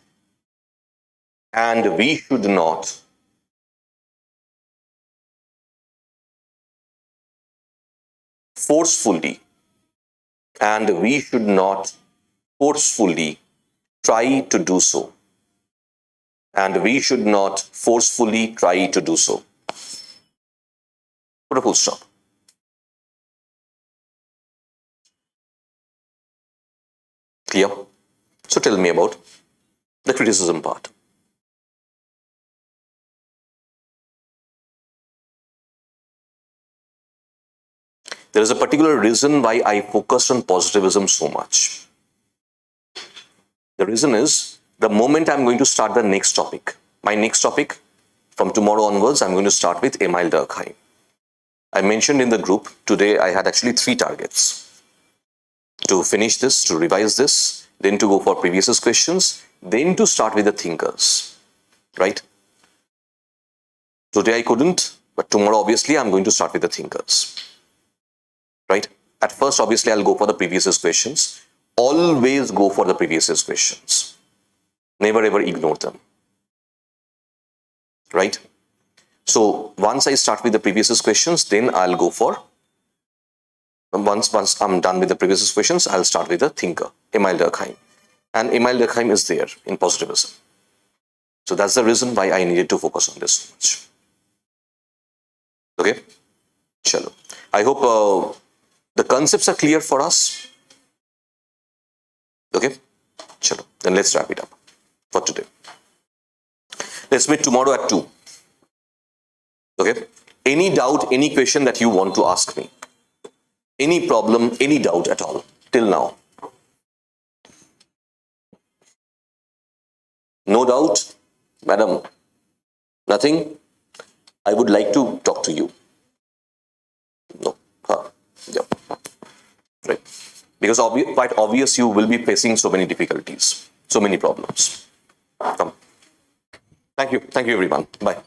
forcefully try to do so. And we should not forcefully try to do so. Put a full stop. Clear? So tell me about the criticism part. There is a particular reason why I focused on positivism so much. The reason is, the moment I'm going to start the next topic, my next topic, from tomorrow onwards, I'm going to start with Emil Durkheim. I mentioned in the group, today I had actually 3 targets. To finish this, to revise this, then to go for previous questions, then to start with the thinkers, right? Today I couldn't, but tomorrow obviously I'm going to start with the thinkers. Right? At first, obviously, I'll go for the previous questions. Always go for the previous questions. Never ever ignore them. Right? So, once I start with the previous questions, then I'll go for, once I'm done with the previous questions, I'll start with the thinker, Emil Durkheim. And Emil Durkheim is there in positivism. So, that's the reason why I needed to focus on this so much. Okay? Chalo. I hope the concepts are clear for us. Okay? Chalo. Then let's wrap it up for today. Let's meet tomorrow at 2. Okay? Any doubt, any question that you want to ask me? Any problem, any doubt at all till now? No doubt? Madam, nothing? I would like to talk to you. No. Yeah. Right. Because quite obvious you will be facing so many difficulties, so many problems. Come. Thank you. Thank you, everyone. Bye.